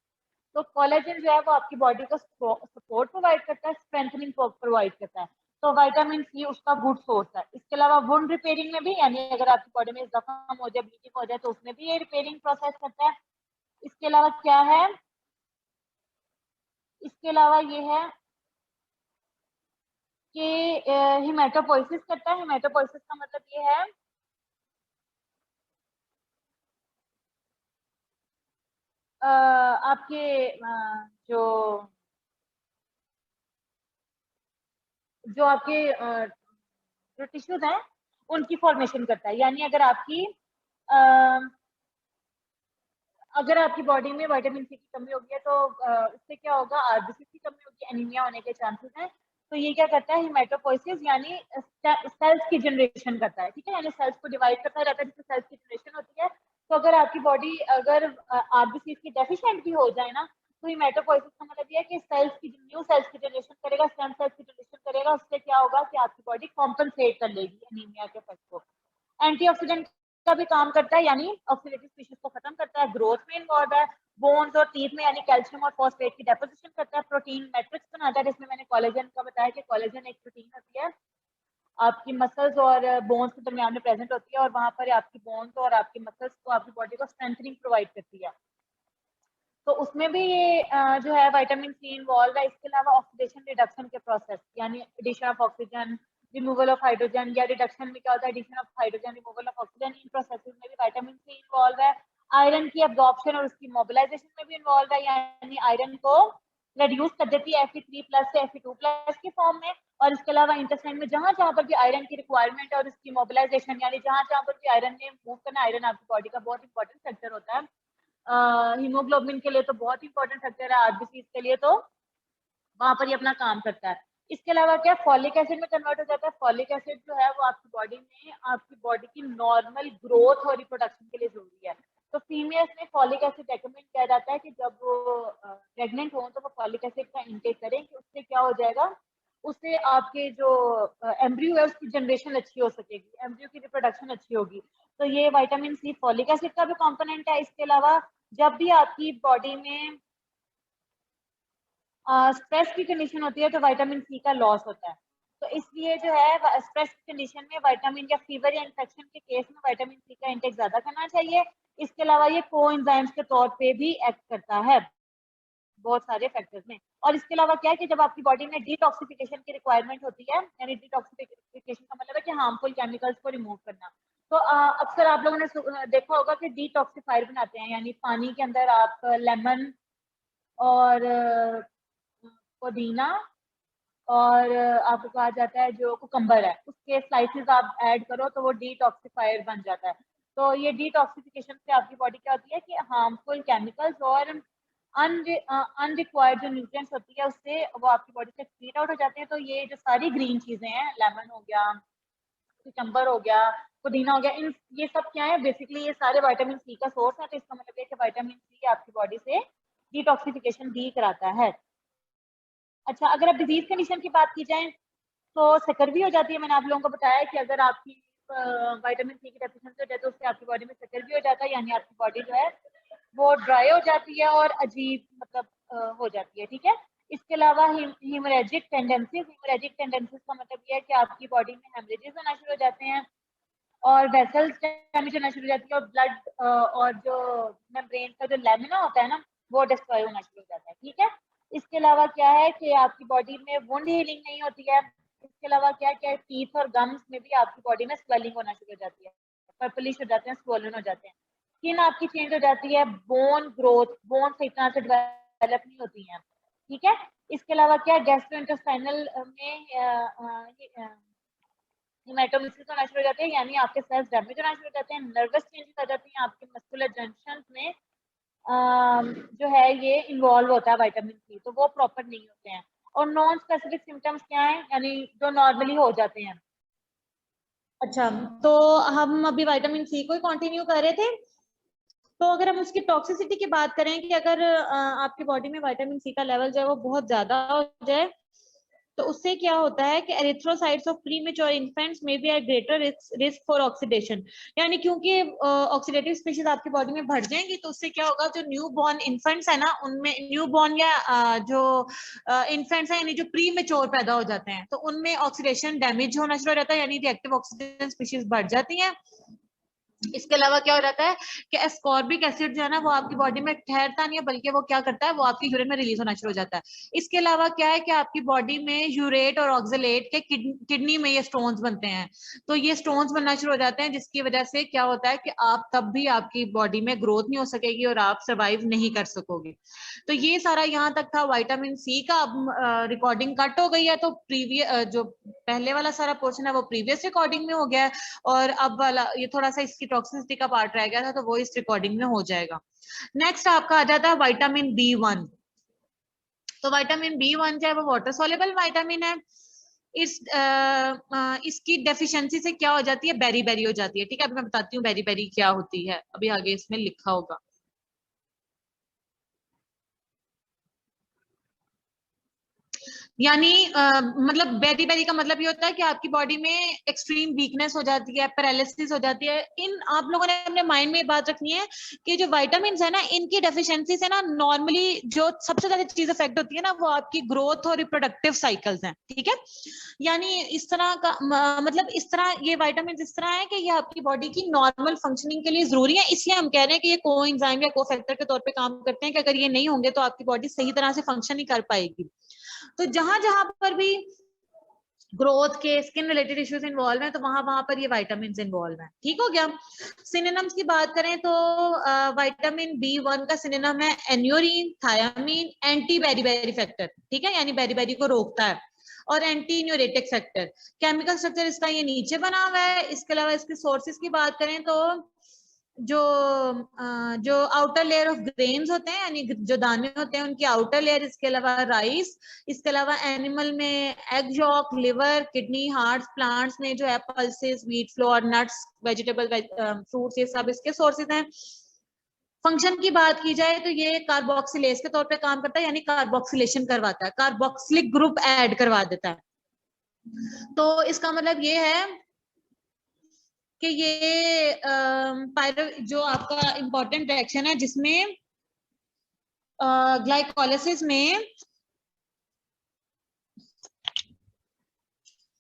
तो कोलेजन जो है वो आपकी बॉडी को सपोर्ट प्रोवाइड करता है, स्ट्रेंथनिंग प्रोवाइड करता है। तो विटामिन सी उसका गुड सोर्स है। इसके अलावा वुंड रिपेयरिंग में भी, यानी अगर आपकी बॉडी में जख्म हो जाए, ब्लीडिंग हो जाए, तो उसमें भी ये रिपेयरिंग प्रोसेस करता है। इसके अलावा क्या है, इसके अलावा ये है कि हिमेटोपोइसिस करता है। हिमेटोपोइसिस का मतलब ये है आपके जो जो आपके जो टिश्यूज हैं उनकी फॉर्मेशन करता है, यानी अगर आपकी बॉडी में विटामिन सी की कमी होगी है तो उससे क्या होगा, आरबीसी की कमी होगी, एनीमिया होने के चांसेस हैं। तो ये क्या करता है, हिमेटोपोइसिस यानी सेल्स की जनरेशन करता है। ठीक है, यानी सेल्स को डिवाइड करता रहता है जिससे सेल्स की जनरेशन होती है। तो अगर आपकी बॉडी अगर आरबीसी की डेफिशिएंट भी हो जाए ना, तो हिमेटोपोइसिस का मतलब ये है कि सेल्स की न्यू सेल्स की जनरेशन करेगा, स्टेम सेल्स की जनरेशन करेगा। उससे क्या होगा कि आपकी बॉडी कॉम्पनसेट कर लेगी एनीमिया के इफेक्ट को। एंटीऑक्सीडेंट का भी काम करता है, यानी ऑक्सीडेटिव स्पीशीज को खत्म करता है। ग्रोथ में इन्वॉल्व है, बोन्स और टीथ में यानी कैल्शियम और फॉस्फेट की डेपोजिशन करता है। प्रोटीन मैट्रिक्स बनाता है, जिसमें मैंने कोलेजन का बताया कि कोलेजन एक प्रोटीन होती है, आपकी मसल्स और बोन्स के दरमियान में प्रेजेंट होती है, और वहां पर आपकी बोन्स और आपकी मसल्स को आपकी बॉडी को स्ट्रेंथनिंग प्रोवाइड करती है। तो उसमें भी ये जो है विटामिन सी इन्वॉल्व है। इसके अलावा ऑक्सीडेशन रिडक्शन के प्रोसेस, यानी addition of oxygen, removal of hydrogen, या रिडक्शन में क्या होता है, addition of hydrogen, removal of oxygen, इन प्रोसेसेस में भी विटामिन सी इन्वॉल्व है। आयरन की एब्जॉर्प्शन और उसकी मोबिलाइजेशन में भी इन्वॉल्व है, यानी आयरन को रिड्यूस कर देती है Fe3+ से Fe2+ की फॉर्म में। और इसके अलावा इंटेस्टाइन में जहां जहां पर भी आयरन की रिक्वायरमेंट है और इसकी मोबिलाइजेशन, यानी जहां जहां पर भी आयरन ने मूव करना, आयरन आपकी बॉडी का बहुत इंपॉर्टेंट फैक्टर होता है, हीमोग्लोबिन के लिए तो बहुत इंपॉर्टेंट फैक्टर है, आरबीसी के लिए तो वहां पर ये अपना काम करता है। इसके अलावा क्या फॉलिक एसिड में कन्वर्ट हो जाता है। फॉलिक एसिड जो है वो आपकी बॉडी में आपकी बॉडी की नॉर्मल ग्रोथ और रिप्रोडक्शन के लिए जरूरी है। तो फीमेल्स में फॉलिक एसिड रेकमेंड किया जाता है कि जब वो प्रेग्नेंट हो तो वो फॉलिक एसिड का इंटेक करें, कि उससे क्या हो जाएगा, उससे आपके जो एम्ब्रियो है उसकी जनरेशन अच्छी हो सकेगी, एम्ब्रियो की रिप्रोडक्शन अच्छी होगी। तो ये विटामिन सी फॉलिक एसिड का भी कंपोनेंट है। इसके अलावा जब भी आपकी बॉडी में स्ट्रेस की कंडीशन होती है तो विटामिन सी का लॉस होता है। तो इसलिए जो है स्ट्रेस कंडीशन में विटामिन या फीवर या इन्फेक्शन के केस में विटामिन सी का इंटेक ज्यादा करना चाहिए। इसके अलावा ये कोएंजाइम्स के तौर पे भी एक्ट करता है बहुत सारे फैक्टर्स में। और इसके अलावा क्या है कि जब आपकी बॉडी में डिटॉक्सिफिकेशन की रिक्वायरमेंट होती है, यानी डिटॉक्सिफिकेशन का मतलब है कि हार्मफुल केमिकल्स को रिमूव करना, तो अक्सर आप लोगों ने देखा होगा कि डिटॉक्सिफायर बनाते हैं, यानी पानी के अंदर आप लेमन और पुदीना और आपको कहा जाता है जो कुकम्बर है उसके स्लाइसेस आप ऐड करो तो वो डिटॉक्सिफायर बन जाता है। तो ये डिटॉक्सिफिकेशन से आपकी बॉडी क्या होती है कि हार्मफुल केमिकल्स और अनरिक्वायर्ड जो न्यूट्रिएंट्स होती है उससे वो आपकी बॉडी से क्लीन आउट हो जाते हैं। तो ये जो सारी ग्रीन चीजें हैं, लेमन हो गया, कुकम्बर हो गया, पुदीना हो गया, इन ये सब क्या है, बेसिकली ये सारे विटामिन सी का सोर्स है। तो इसका मतलब है कि विटामिन सी आपकी बॉडी से डिटॉक्सिफिकेशन भी कराता है। अच्छा, अगर अब डिजीज कंडीशन की बात की जाए तो सकर्वी हो जाती है। मैंने आप लोगों को बताया कि अगर आपकी विटामिन सी की डेफिशिएंसी हो जाए तो उससे आपकी बॉडी में सकर्वी हो जाता है, यानी आपकी बॉडी जो है वो ड्राई हो जाती है और अजीब मतलब हो जाती है। ठीक है। इसके अलावा हीमोरेजिक टेंडेंसीज का मतलब ये है कि आपकी बॉडी में हेमरेजेस होना शुरू हो जाते हैं और वेसल्स डैमेज होना शुरू हो जाती है और ब्लड और जो मेम्ब्रेन का जो लैमिना होता है ना वो डिस्ट्रॉय होना शुरू हो जाता है। ठीक है। इसके अलावा क्या है कि आपकी बॉडी में वुंड हीलिंग नहीं होती है। इसके अलावा क्या क्या टीथ और गम्स में भी आपकी बॉडी में स्वेलिंग होना शुरू हो जाती है, पर्पलिश हो जाते हैं, स्वोलन हो जाते हैं। स्किन आपकी चेंज हो जाती है, बोन ग्रोथ, बोन सही तरह से डेवलप नहीं होती है। ठीक है। इसके अलावा क्या गैस्ट्रोइंटेस्टाइनल में हेमेटोमेसिस होना शुरू हो जाती है, यानी आपके सेल्स डैमेज होना शुरू हो जाते हैं, नर्वस चेंजेस आ जाती हैं, आपके मस्कुलर जंक्शंस में जो है ये इन्वॉल्व होता है विटामिन सी, तो वो प्रॉपर नहीं होते हैं। और नॉन स्पेसिफिक सिम्टम्स क्या है, यानी जो नॉर्मली हो जाते हैं। अच्छा, तो हम अभी विटामिन सी को ही कंटिन्यू कर रहे थे। तो अगर हम उसकी टॉक्सिसिटी की बात करें कि अगर आपकी बॉडी में विटामिन सी का लेवल जो है वो बहुत ज्यादा हो जाए तो उससे क्या होता है कि एरिथ्रोसाइट्स ऑफ प्रीमेच्योर इन्फेंट्स में be at greater risk for oxidation, यानी क्योंकि ऑक्सीडेटिव स्पीशीज आपकी बॉडी में बढ़ जाएंगी तो उससे क्या होगा, जो न्यू बॉर्न इन्फेंट्स है ना उनमें, न्यू बॉर्न या जो इन्फेंट्स है यानी जो प्रीमेच्योर पैदा हो जाते हैं तो उनमें ऑक्सीडेशन डैमेज होना शुरू हो जाता है, यानी रिएक्टिव ऑक्सीजन स्पीशीज बढ़ जाती हैं। इसके अलावा क्या हो जाता है कि एस्कॉर्बिक एसिड जो है ना वो आपकी बॉडी में ठहरता नहीं है, बल्कि वो क्या करता है, वो आपकी यूरिन में रिलीज होना शुरू हो जाता है। इसके अलावा क्या है कि आपकी बॉडी में यूरेट और ऑक्सलेट के किडनी में ये स्टोन्स बनते हैं, तो ये स्टोन्स बनना शुरू हो जाते हैं, जिसकी वजह से क्या होता है कि आप तब भी आपकी बॉडी में ग्रोथ नहीं हो सकेगी और आप सर्वाइव नहीं कर सकोगे। तो ये सारा यहाँ तक था विटामिन सी का। अब रिकॉर्डिंग कट हो गई है तो प्रीवियस जो पहले वाला सारा पोर्शन है वो प्रीवियस रिकॉर्डिंग में हो गया है और अब वाला ये थोड़ा सा इसकी टॉक्सिसिटी का पार्ट रह गया था तो वो इस रिकॉर्डिंग में हो जाएगा। नेक्स्ट आपका आ जाता है विटामिन बी1। तो विटामिन बी1 जो है वो वाटर सॉल्युबल विटामिन है। इसकी डेफिशिएंसी से क्या हो जाती है, बेरी बेरी हो जाती है। ठीक है, अभी मैं बताती हूँ बेरी बेरी क्या होती है, अभी आगे इसमें लिखा होगा। यानी मतलब बेरी बेरी का मतलब ये होता है कि आपकी बॉडी में एक्सट्रीम वीकनेस हो जाती है, पैरालिसिस हो जाती है। इन आप लोगों ने अपने माइंड में ये बात रखनी है कि जो विटामिन है ना इनकी डेफिशिएंसी से ना नॉर्मली जो सबसे ज्यादा चीज इफेक्ट होती है ना वो आपकी ग्रोथ और रिप्रोडक्टिव साइकिल्स हैं। ठीक है, यानी इस तरह का मतलब इस तरह ये विटामिन इस तरह है कि ये आपकी बॉडी की नॉर्मल फंक्शनिंग के लिए जरूरी है, इसलिए हम कह रहे हैं कि ये कोएंजाइम या कोफैक्टर के तौर पे काम करते हैं कि अगर ये नहीं होंगे तो आपकी बॉडी सही तरह से फंक्शन नहीं कर पाएगी। तो जहां जहां पर भी ग्रोथ के, स्किन रिलेटेड इश्यूज इन्वॉल्व हैं, तो वहां पर ये विटामिन इन्वॉल्व हैं। ठीक हो गया। सिनोनिम्स की बात करें तो विटामिन B1 का सिनोनिम है एन्योरिन, थायामीन, एंटी बेरीबेरी फैक्टर। ठीक है, यानी बेरीबेरी को रोकता है, और एंटी न्यूरेटिक फैक्टर। केमिकल स्ट्रक्चर इसका ये नीचे बना हुआ है। इसके अलावा इसके सोर्सेज की बात करें तो जो आउटर लेयर ऑफ ग्रेन्स होते हैं, यानी जो दाने होते हैं उनकी आउटर लेयर, इसके अलावा राइस, इसके अलावा एनिमल में egg York, liver, kidney, heart, plants में जो है pulses, wheat flour, nuts, vegetable, fruits, ये सब इसके सोर्सेज हैं। फंक्शन की बात की जाए तो ये कार्बोक्सिलेज के तौर पे काम करता है, यानी कार्बोक्सिलेशन करवाता है, कार्बोक्सिलिक ग्रुप ऐड करवा देता है। तो इसका मतलब ये है कि ये जो आपका इंपॉर्टेंट रिएक्शन है जिसमें ग्लाइकोलाइसिस में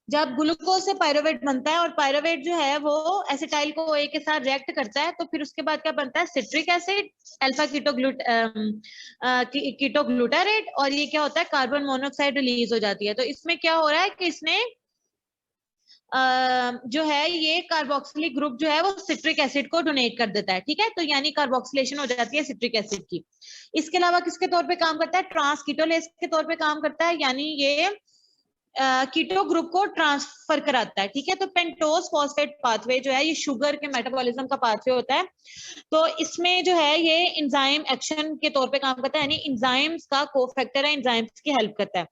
जब ग्लूकोज से पायरुवेट बनता है, और पायरुवेट जो है वो एसिटाइल को OA के साथ रिएक्ट करता है, तो फिर उसके बाद क्या बनता है, सिट्रिक एसिड, अल्फा कीटोग्लूटारेट, और ये क्या होता है, कार्बन मोनोऑक्साइड रिलीज हो जाती है। तो इसमें क्या हो रहा है कि इसने जो है ये कार्बोक्सिलिक ग्रुप जो है वो सिट्रिक एसिड को डोनेट कर देता है। ठीक है, तो यानी कार्बोक्सिलेशन हो जाती है सिट्रिक एसिड की। इसके अलावा किसके तौर पे काम करता है, ट्रांसकीटोलेज के तौर पे काम करता है, यानी ये कीटो ग्रुप को ट्रांसफर कराता है। ठीक है, तो पेंटोज फॉस्फेट पाथवे जो है ये शुगर के मेटाबॉलिज्म का पाथवे होता है। तो इसमें जो है ये एंजाइम एक्शन के तौर पे काम करता है, यानी एंजाइम्स का कोफैक्टर है, एंजाइम्स की हेल्प करता है।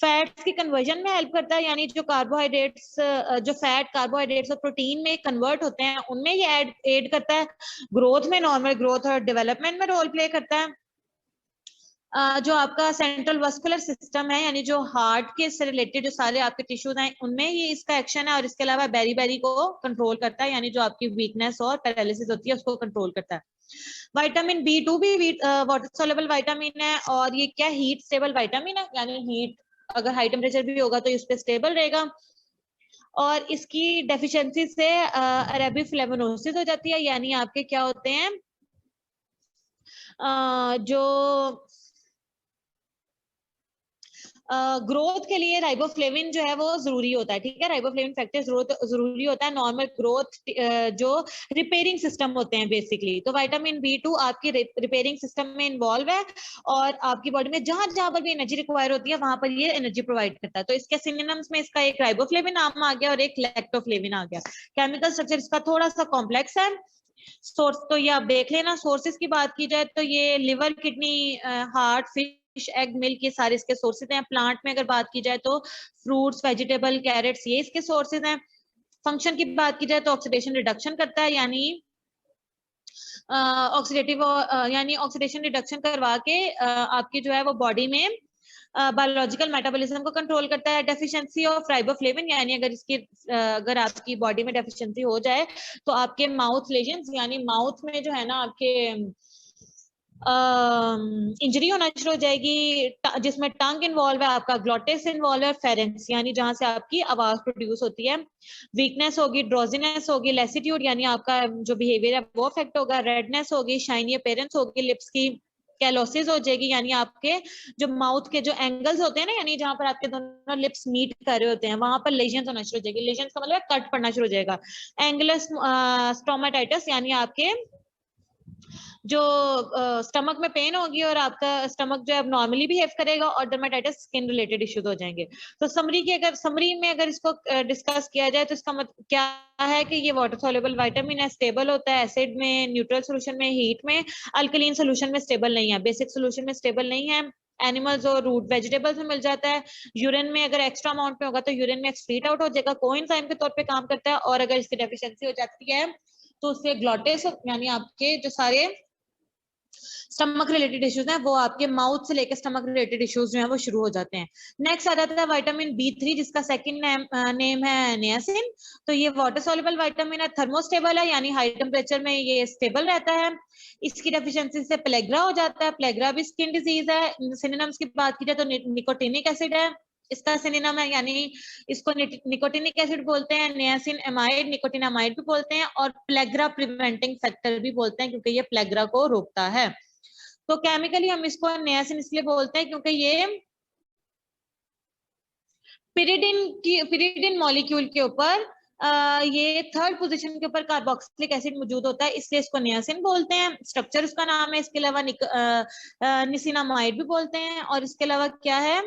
फैट्स की कन्वर्जन में हेल्प करता है, यानी जो कार्बोहाइड्रेट्स, जो फैट कार्बोहाइड्रेट्स और प्रोटीन में कन्वर्ट होते हैं उनमें ये एड करता है। ग्रोथ में, नॉर्मल ग्रोथ और डेवलपमेंट में रोल प्ले करता है। जो आपका सेंट्रल वस्कुलर सिस्टम है, यानी जो हार्ट के से रिलेटेड जो सारे आपके टिश्यूज हैं उनमें ये इसका एक्शन है, और इसके अलावा बेरी को कंट्रोल करता है, यानी जो आपकी वीकनेस और पैरालिसिस होती है उसको कंट्रोल करता है। विटामिन B2 भी वाटर सोल्युबल विटामिन है, और ये क्या, हीट स्टेबल विटामिन है, यानी हीट अगर हाई टेम्परेचर भी होगा तो इस पे स्टेबल रहेगा। और इसकी डेफिशिएंसी से अरेबिफ्लेवोनोसिस हो जाती है, यानी आपके क्या होते हैं, जो ग्रोथ के लिए राइबोफ्लेविन जो है वो जरूरी होता है। ठीक है, राइबोफ्लेविन फैक्टर जरूरी होता है नॉर्मल ग्रोथ, जो रिपेयरिंग सिस्टम होते हैं बेसिकली। तो विटामिन B2 आपकी रिपेयरिंग सिस्टम में इन्वॉल्व है, और आपकी बॉडी में जहां जहां पर भी एनर्जी रिक्वायर होती है वहां पर ये एनर्जी प्रोवाइड करता है। तो इसके सिनोनिम्स में इसका एक राइबोफ्लेविन नाम आ गया और एक लैक्टोफ्लेविन आ गया। केमिकल स्ट्रक्चर इसका थोड़ा सा कॉम्प्लेक्स है। सोर्स तो ये आप देख लेना। सोर्सेज की बात की जाए तो ये liver, kidney, heart, fish, egg, milk, ये सारे इसके सोर्सेज हैं। प्लांट में अगर बात की जाए तो फ्रूट्स, वेजिटेबल, कैरेट्स, ये इसके सोर्सेज हैं। फंक्शन की बात की जाए तो ऑक्सीडेशन रिडक्शन करता है, यानी ऑक्सीडेटिव यानी ऑक्सीडेशन रिडक्शन करवा के आपकी जो है वो बॉडी में बायोलॉजिकल मेटाबॉलिज्म को कंट्रोल करता है। डेफिशिएंसी ऑफ राइबोफ्लेविन, यानी अगर आपकी बॉडी में डेफिशिएंसी हो जाए तो आपके माउथ लेजन्स, यानी माउथ में जो है ना आपके इंजरी होना शुरू हो जाएगी, जिसमें टंग इन्वॉल्व है, आपका ग्लॉटिस इन्वॉल्व है, फेरेंस यानी जहां से आपकी आवाज प्रोड्यूस होती है। वीकनेस होगी, ड्रोजीनेस होगी, लेसिट्यूड यानी आपका जो बिहेवियर है वो अफेक्ट होगा, रेडनेस होगी, शाइनी अपीयरेंस होगी, लिप्स की कैलोसिस हो जाएगी, यानी आपके जो माउथ के जो एंगल्स होते हैं ना, यानी जहां पर आपके दोनों लिप्स मीट कर रहे होते हैं वहां पर लेजन्स होना शुरू हो जाएगी। लेजन्स का मतलब कट पड़ना शुरू हो जाएगा। एंगुलर स्टोमाटाइटिस यानी आपके जो स्टमक में पेन होगी और आपका स्टमक जो है नॉर्मली बिहेव करेगा, और डर्मेटाइटिस स्किन रिलेटेड इश्यूज हो जाएंगे। तो समरी में अगर इसको डिस्कस किया जाए तो इसका मतलब क्या है कि ये वाटर सोल्युबल विटामिन है, स्टेबल होता है एसिड में, न्यूट्रल सोल्यूशन में, हीट में, अल्कलीन सोल्यूशन में स्टेबल नहीं है, बेसिक सोल्यूशन में स्टेबल नहीं है, एनिमल्स और रूट वेजिटेबल्स में मिल जाता है। यूरिन में अगर एक्स्ट्रा अमाउंट में होगा तो यूरिन में एक्सक्रीट आउट हो जाएगा, कोएंजाइम के तौर पे काम करता है, और अगर इसकी डेफिशिएंसी हो जाती है तो उससे ग्लॉटिस यानी आपके जो सारे स्टमक रिलेटेड इश्यूज हैं वो आपके माउथ से लेकर स्टमक रिलेटेड इश्यूज जो हैं वो शुरू हो जाते हैं। नेक्स्ट आ जाता है विटामिन B3 जिसका सेकंड नेम है नियासिन। तो ये वाटर सॉल्युबल विटामिन है, थर्मोस्टेबल है, यानी हाई टेम्परेचर में ये स्टेबल रहता है। इसकी डेफिशिएंसी से प्लेग्रा हो जाता है, प्लेग्रा भी स्किन डिजीज है। सिनोनिम्स की बात की जाए तो निकोटिनिक एसिड है इसका सिनोनिम है, यानी इसको निकोटिनिक एसिड बोलते हैं, नियासिन एमाइड, निकोटिनामाइड भी बोलते हैं, और प्लेग्रा प्रिवेंटिंग फैक्टर भी बोलते हैं क्योंकि ये प्लेग्रा को रोकता है। तो केमिकली हम इसको नियासिन इसलिए बोलते हैं क्योंकि ये पिरिडिन मॉलिक्यूल के ऊपर ये थर्ड पोजीशन के ऊपर कार्बोक्सिलिक एसिड मौजूद होता है, इसलिए इसको नियासिन बोलते हैं। स्ट्रक्चर उसका नाम है। इसके अलावा निसिनामाइड भी बोलते हैं। और इसके अलावा क्या है,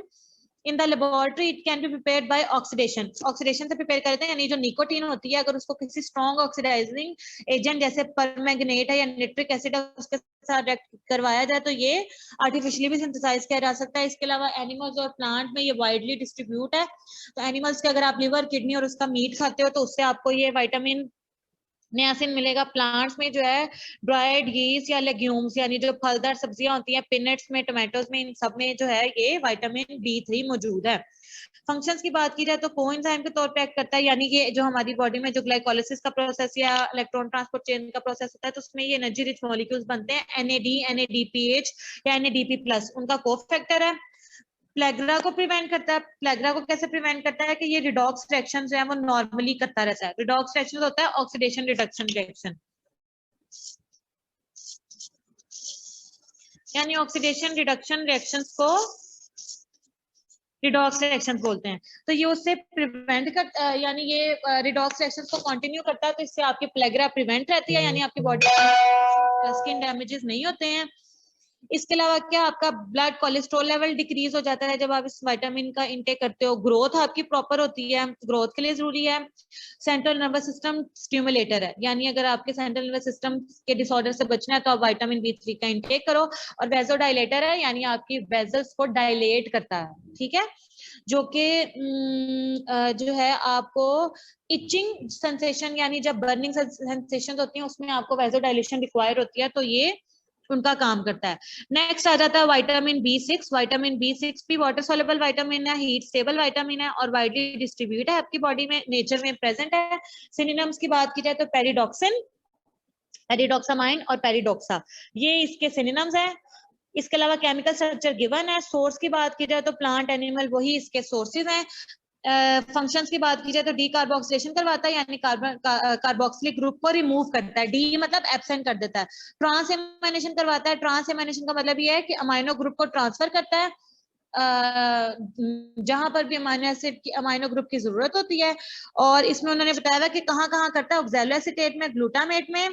in the laboratory it can be prepared by oxidation, oxidation से प्रिपेयर करते हैं, यानी जो निकोटीन होती है अगर उसको किसी स्ट्रॉन्ग ऑक्सीडाइजिंग एजेंट जैसे परमैंगनेट है या नाइट्रिक एसिड है उसके साथ रिएक्ट करवाया जाए तो ये आर्टिफिशियली भी सिंथेसाइज किया जा सकता है। इसके अलावा एनिमल्स और प्लांट में ये वाइडली डिस्ट्रीब्यूट है। तो एनिमल्स के अगर आप लिवर, किडनी और उसका मीट खाते हो तो उससे आपको ये विटामिन नियासिन मिलेगा। प्लांट्स में जो है ड्राइड यीस्ट या लेग्यूम्स यानी जो फलदार सब्जियां होती हैं, पिनट्स में, टोमेटोज में, इन सब में जो है ये विटामिन B3 मौजूद है। फंक्शंस की बात की जाए तो कोएंजाइम के तौर पे एक्ट करता है, यानी कि जो हमारी बॉडी में जो ग्लाइकोलाइसिस का प्रोसेस या इलेक्ट्रॉन ट्रांसपोर्ट चेन का प्रोसेस होता है तो उसमें ये एनर्जी रिच मॉलिक्यूल्स बनते हैं, NAD, NADPH या NADP+, उनका कोफैक्टर है। प्लेग्रा को प्रिवेंट करता है। प्लेग्रा को कैसे प्रिवेंट करता है कि ये रिडॉक्स रिएक्शन जो है वो नॉर्मली करता रहता है। रिडॉक्स रिएक्शन होता है ऑक्सीडेशन रिडक्शन रिएक्शन, यानी ऑक्सीडेशन रिडक्शन रिएक्शंस को रिडॉक्स रिएक्शंस बोलते हैं। तो ये उससे प्रिवेंट कर यानी ये रिडॉक्स रिएक्शंस को कंटिन्यू करता है, तो इससे आपकी प्लेग्रा प्रिवेंट रहती है, यानी आपकी बॉडी स्किन डैमेजेस नहीं होते हैं। इसके अलावा क्या आपका ब्लड कोलेस्ट्रॉल लेवल डिक्रीज हो जाता है जब आप इस विटामिन का इंटेक करते हो। ग्रोथ आपकी प्रॉपर होती है, ग्रोथ के लिए जरूरी है। सेंट्रल नर्वस सिस्टम स्टिमुलेटर है, यानी अगर आपके सेंट्रल नर्वस सिस्टम के डिसऑर्डर से बचना है तो आप विटामिन B3 का इंटेक करो। और वेजोडाइलेटर है, यानी आपकी वेजल्स को डायलेट करता है, ठीक है, जो कि जो है आपको इचिंग सेंसेशन यानी जब बर्निंग सेंसेशन होती है उसमें आपको वेजोडाइलेशन रिक्वायर होती है, तो ये उनका काम करता है। नेक्स्ट आ जाता है विटामिन B6। विटामिन B6 भी वाटर सोल्युबल विटामिन है, हीट स्टेबल विटामिन है और वाइडली डिस्ट्रीब्यूट है आपकी बॉडी में, नेचर में प्रेजेंट है। सिनोनिम्स की बात की जाए तो पेरिडॉक्सिन, पेरिडॉक्सामाइन और पेरिडॉक्सा, ये इसके सिनोनिम्स हैं। इसके अलावा केमिकल स्ट्रक्चर गिवन है। सोर्स की बात की जाए तो प्लांट, एनिमल वही इसके सोर्सेज हैं। फंक्शंस की बात की जाए तो डीकार्बोक्सिलेशन करवाता है, यानी कार्बोक्सिलिक ग्रुप को रिमूव करता है, डी मतलब एब्सेंट कर देता है। ट्रांसएमाइनेशन करवाता है, ट्रांसएमाइनेशन का मतलब ये है कि अमाइनो ग्रुप को ट्रांसफर करता है जहां पर भी अमाइनो एसिड की, अमाइनो ग्रुप की जरूरत होती है। और इसमें उन्होंने बताया था कि कहाँ कहाँ करता है, ऑक्सैलोएसीटेट में, ग्लूटामेट में,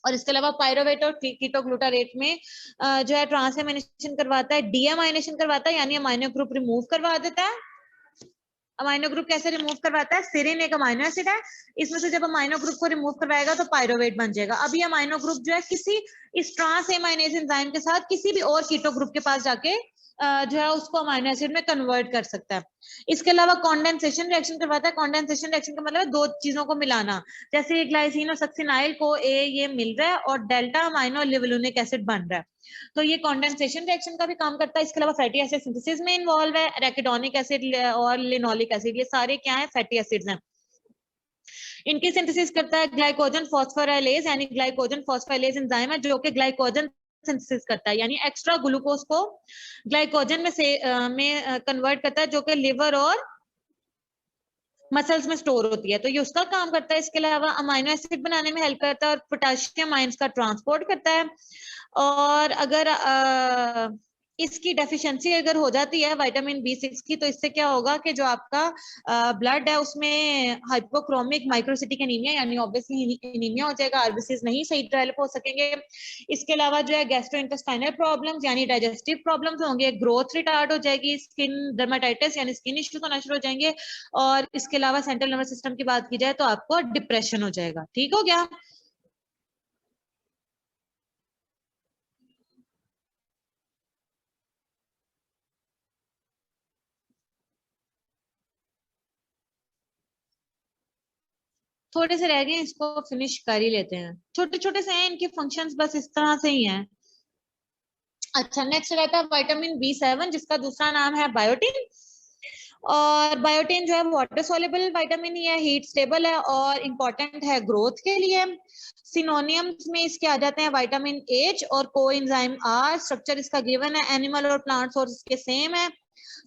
और इसके अलावा पायरोवेट और कीटोग्लूटारेट में जो है ट्रांसएमाइनेशन करवाता है। डीएमाइनेशन करवाता है, यानी अमाइनो ग्रुप रिमूव करवा देता है। अमाइनो ग्रुप कैसे रिमूव करवाता है, सेरिन एक अमाइनो एसिड है, इसमें से जब अमाइनो ग्रुप को रिमूव करवाएगा तो पायरोवेट बन जाएगा। अब ये अमाइनो ग्रुप जो है किसी इस ट्रांसएमाइनेज एंजाइम के साथ किसी भी और कीटो ग्रुप के पास जाके जो है उसको अमाइनो एसिड में कन्वर्ट कर सकता है। इसके अलावा कॉन्डेंसेशन रिएक्शन करवाता है। कॉन्डेंसेशन रिएक्शन का मतलब है दो चीजों को मिलाना, जैसे ग्लाइसिन और सक्सिनाइल को ये मिल रहा है और डेल्टा अमाइनो लिवुलिनिक एसिड बन रहा है, तो ये कॉन्डेंसेशन रिएक्शन का भी काम करता है। इसके अलावा फैटी एसिड सिंथेसिस में इन्वॉल्व है। एराकिडोनिक एसिड और लिनोलिक एसिड, ये सारे क्या है, फैटी एसिड्स हैं। इनकी सिंथेसिस करता है ग्लाइकोजन फॉस्फोराइलेज, यानी ग्लाइकोजन फॉस्फोराइलेज एंजाइम है जो कि ग्लाइकोजन सिंथेसिस करता है, यानी एक्स्ट्रा ग्लूकोज को ग्लाइकोजन में कन्वर्ट करता है जो कि लिवर और मसल्स में स्टोर होती है, तो ये उसका काम करता है। इसके अलावा अमाइनो एसिड बनाने में हेल्प करता है और पोटेशियम आयंस का ट्रांसपोर्ट करता है। और अगर इसकी डेफिशिएंसी अगर हो जाती है विटामिन B6 की तो इससे क्या होगा कि जो आपका ब्लड है उसमें हाइपोक्रोमिक माइक्रोसिटिक एनीमिया यानी ऑब्वियसली एनीमिया हो जाएगा, आरबीसीज नहीं सही डेवलप हो सकेंगे। इसके अलावा जो है गैस्ट्रोइंटेस्टाइनल प्रॉब्लम्स यानी डाइजेस्टिव प्रॉब्लम्स होंगे, ग्रोथ रिटार्ड हो जाएगी, स्किन डर्मेटाइटिस यानी स्किन इश्यूज होना शुरू हो जाएंगे। और इसके अलावा सेंट्रल नर्वस सिस्टम की बात की जाए तो आपको डिप्रेशन हो जाएगा। ठीक हो गया। थोड़े से रह गए, इसको फिनिश कर ही लेते हैं, छोटे छोटे से हैं इनके फंक्शंस, बस इस तरह से ही हैं। अच्छा, नेक्स्ट रहता है विटामिन B7 जिसका दूसरा नाम है बायोटिन। और बायोटिन जो है वाटर सोल्युबल विटामिन ही है, हीट स्टेबल है और इम्पोर्टेंट है ग्रोथ के लिए। सिनोनियम्स में इसके आ जाते हैं विटामिन H और कोएंजाइम R। स्ट्रक्चर इसका गिवन है, एनिमल और प्लांट सोर्स के सेम है।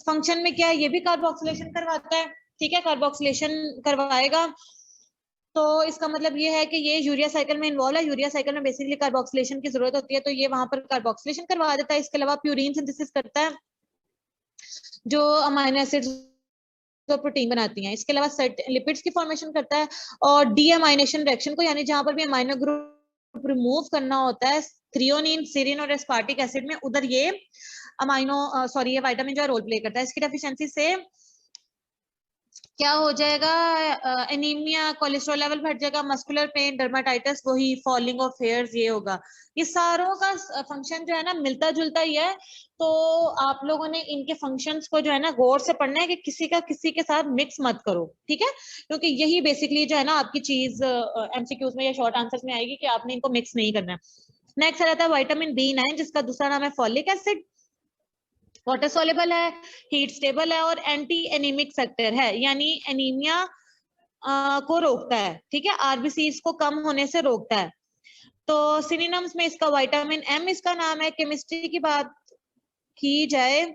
फंक्शन में क्या है, ये भी कार्बोक्सिलेशन करवाता है, ठीक है, कार्बोक्सिलेशन करवाएगा। तो इसका मतलब ये है कि ये यूरिया साइकिल में इन्वॉल्व है। यूरिया साइकिल में बेसिकली कार्बोक्सिलेशन की जरूरत होती है, तो ये वहां पर कार्बोक्सिलेशन करवा देता है। इसके अलावा प्यूरिन सिंथेसिस करता है जो अमाइनो एसिड्स प्रोटीन बनाती हैं। इसके अलावा लिपिड्स की फॉर्मेशन करता है और डीएमाइनेशन रिएक्शन को, यानी जहां पर भी अमाइनो ग्रुप रिमूव करना होता है थ्रियोनिन, सेरीन और एस्पार्टिक एसिड में, उधर ये ये विटामिन जो है रोल प्ले करता है। इसकी डेफिशिएंसी से क्या हो जाएगा, एनीमिया, कोलेस्ट्रॉल लेवल बढ़ जाएगा, मस्कुलर पेन, डर्माटाइटिस, वही फॉलिंग ऑफ हेयर्स, ये होगा। ये सारों का फंक्शन जो है ना मिलता जुलता ही है। तो आप लोगों ने इनके फंक्शंस को जो है ना गौर से पढ़ना है कि किसी का किसी के साथ मिक्स मत करो, ठीक है, क्योंकि यही बेसिकली जो है ना आपकी चीज एमसीक्यूज में या शॉर्ट आंसर्स में आएगी कि आपने इनको मिक्स नहीं करना है। नेक्स्ट आ जाता है विटामिन B9, जिसका दूसरा नाम है फॉलिक एसिड। वाटर सोलेबल है, हीट स्टेबल है और एंटी एनीमिक फैक्टर है, यानी एनीमिया को रोकता है, ठीक है, आरबीसीज को कम होने से रोकता है। तो सिनोनिम्स में इसका विटामिन M इसका नाम है। केमिस्ट्री की बात की जाए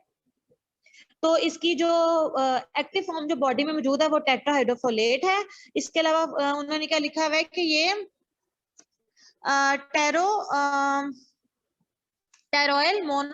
तो इसकी जो एक्टिव फॉर्म जो बॉडी में मौजूद है वो टेट्राहाइड्रोफोलेट है। इसके अलावा उन्होंने क्या लिखा हुआ है कि ये टेरोइल मोनो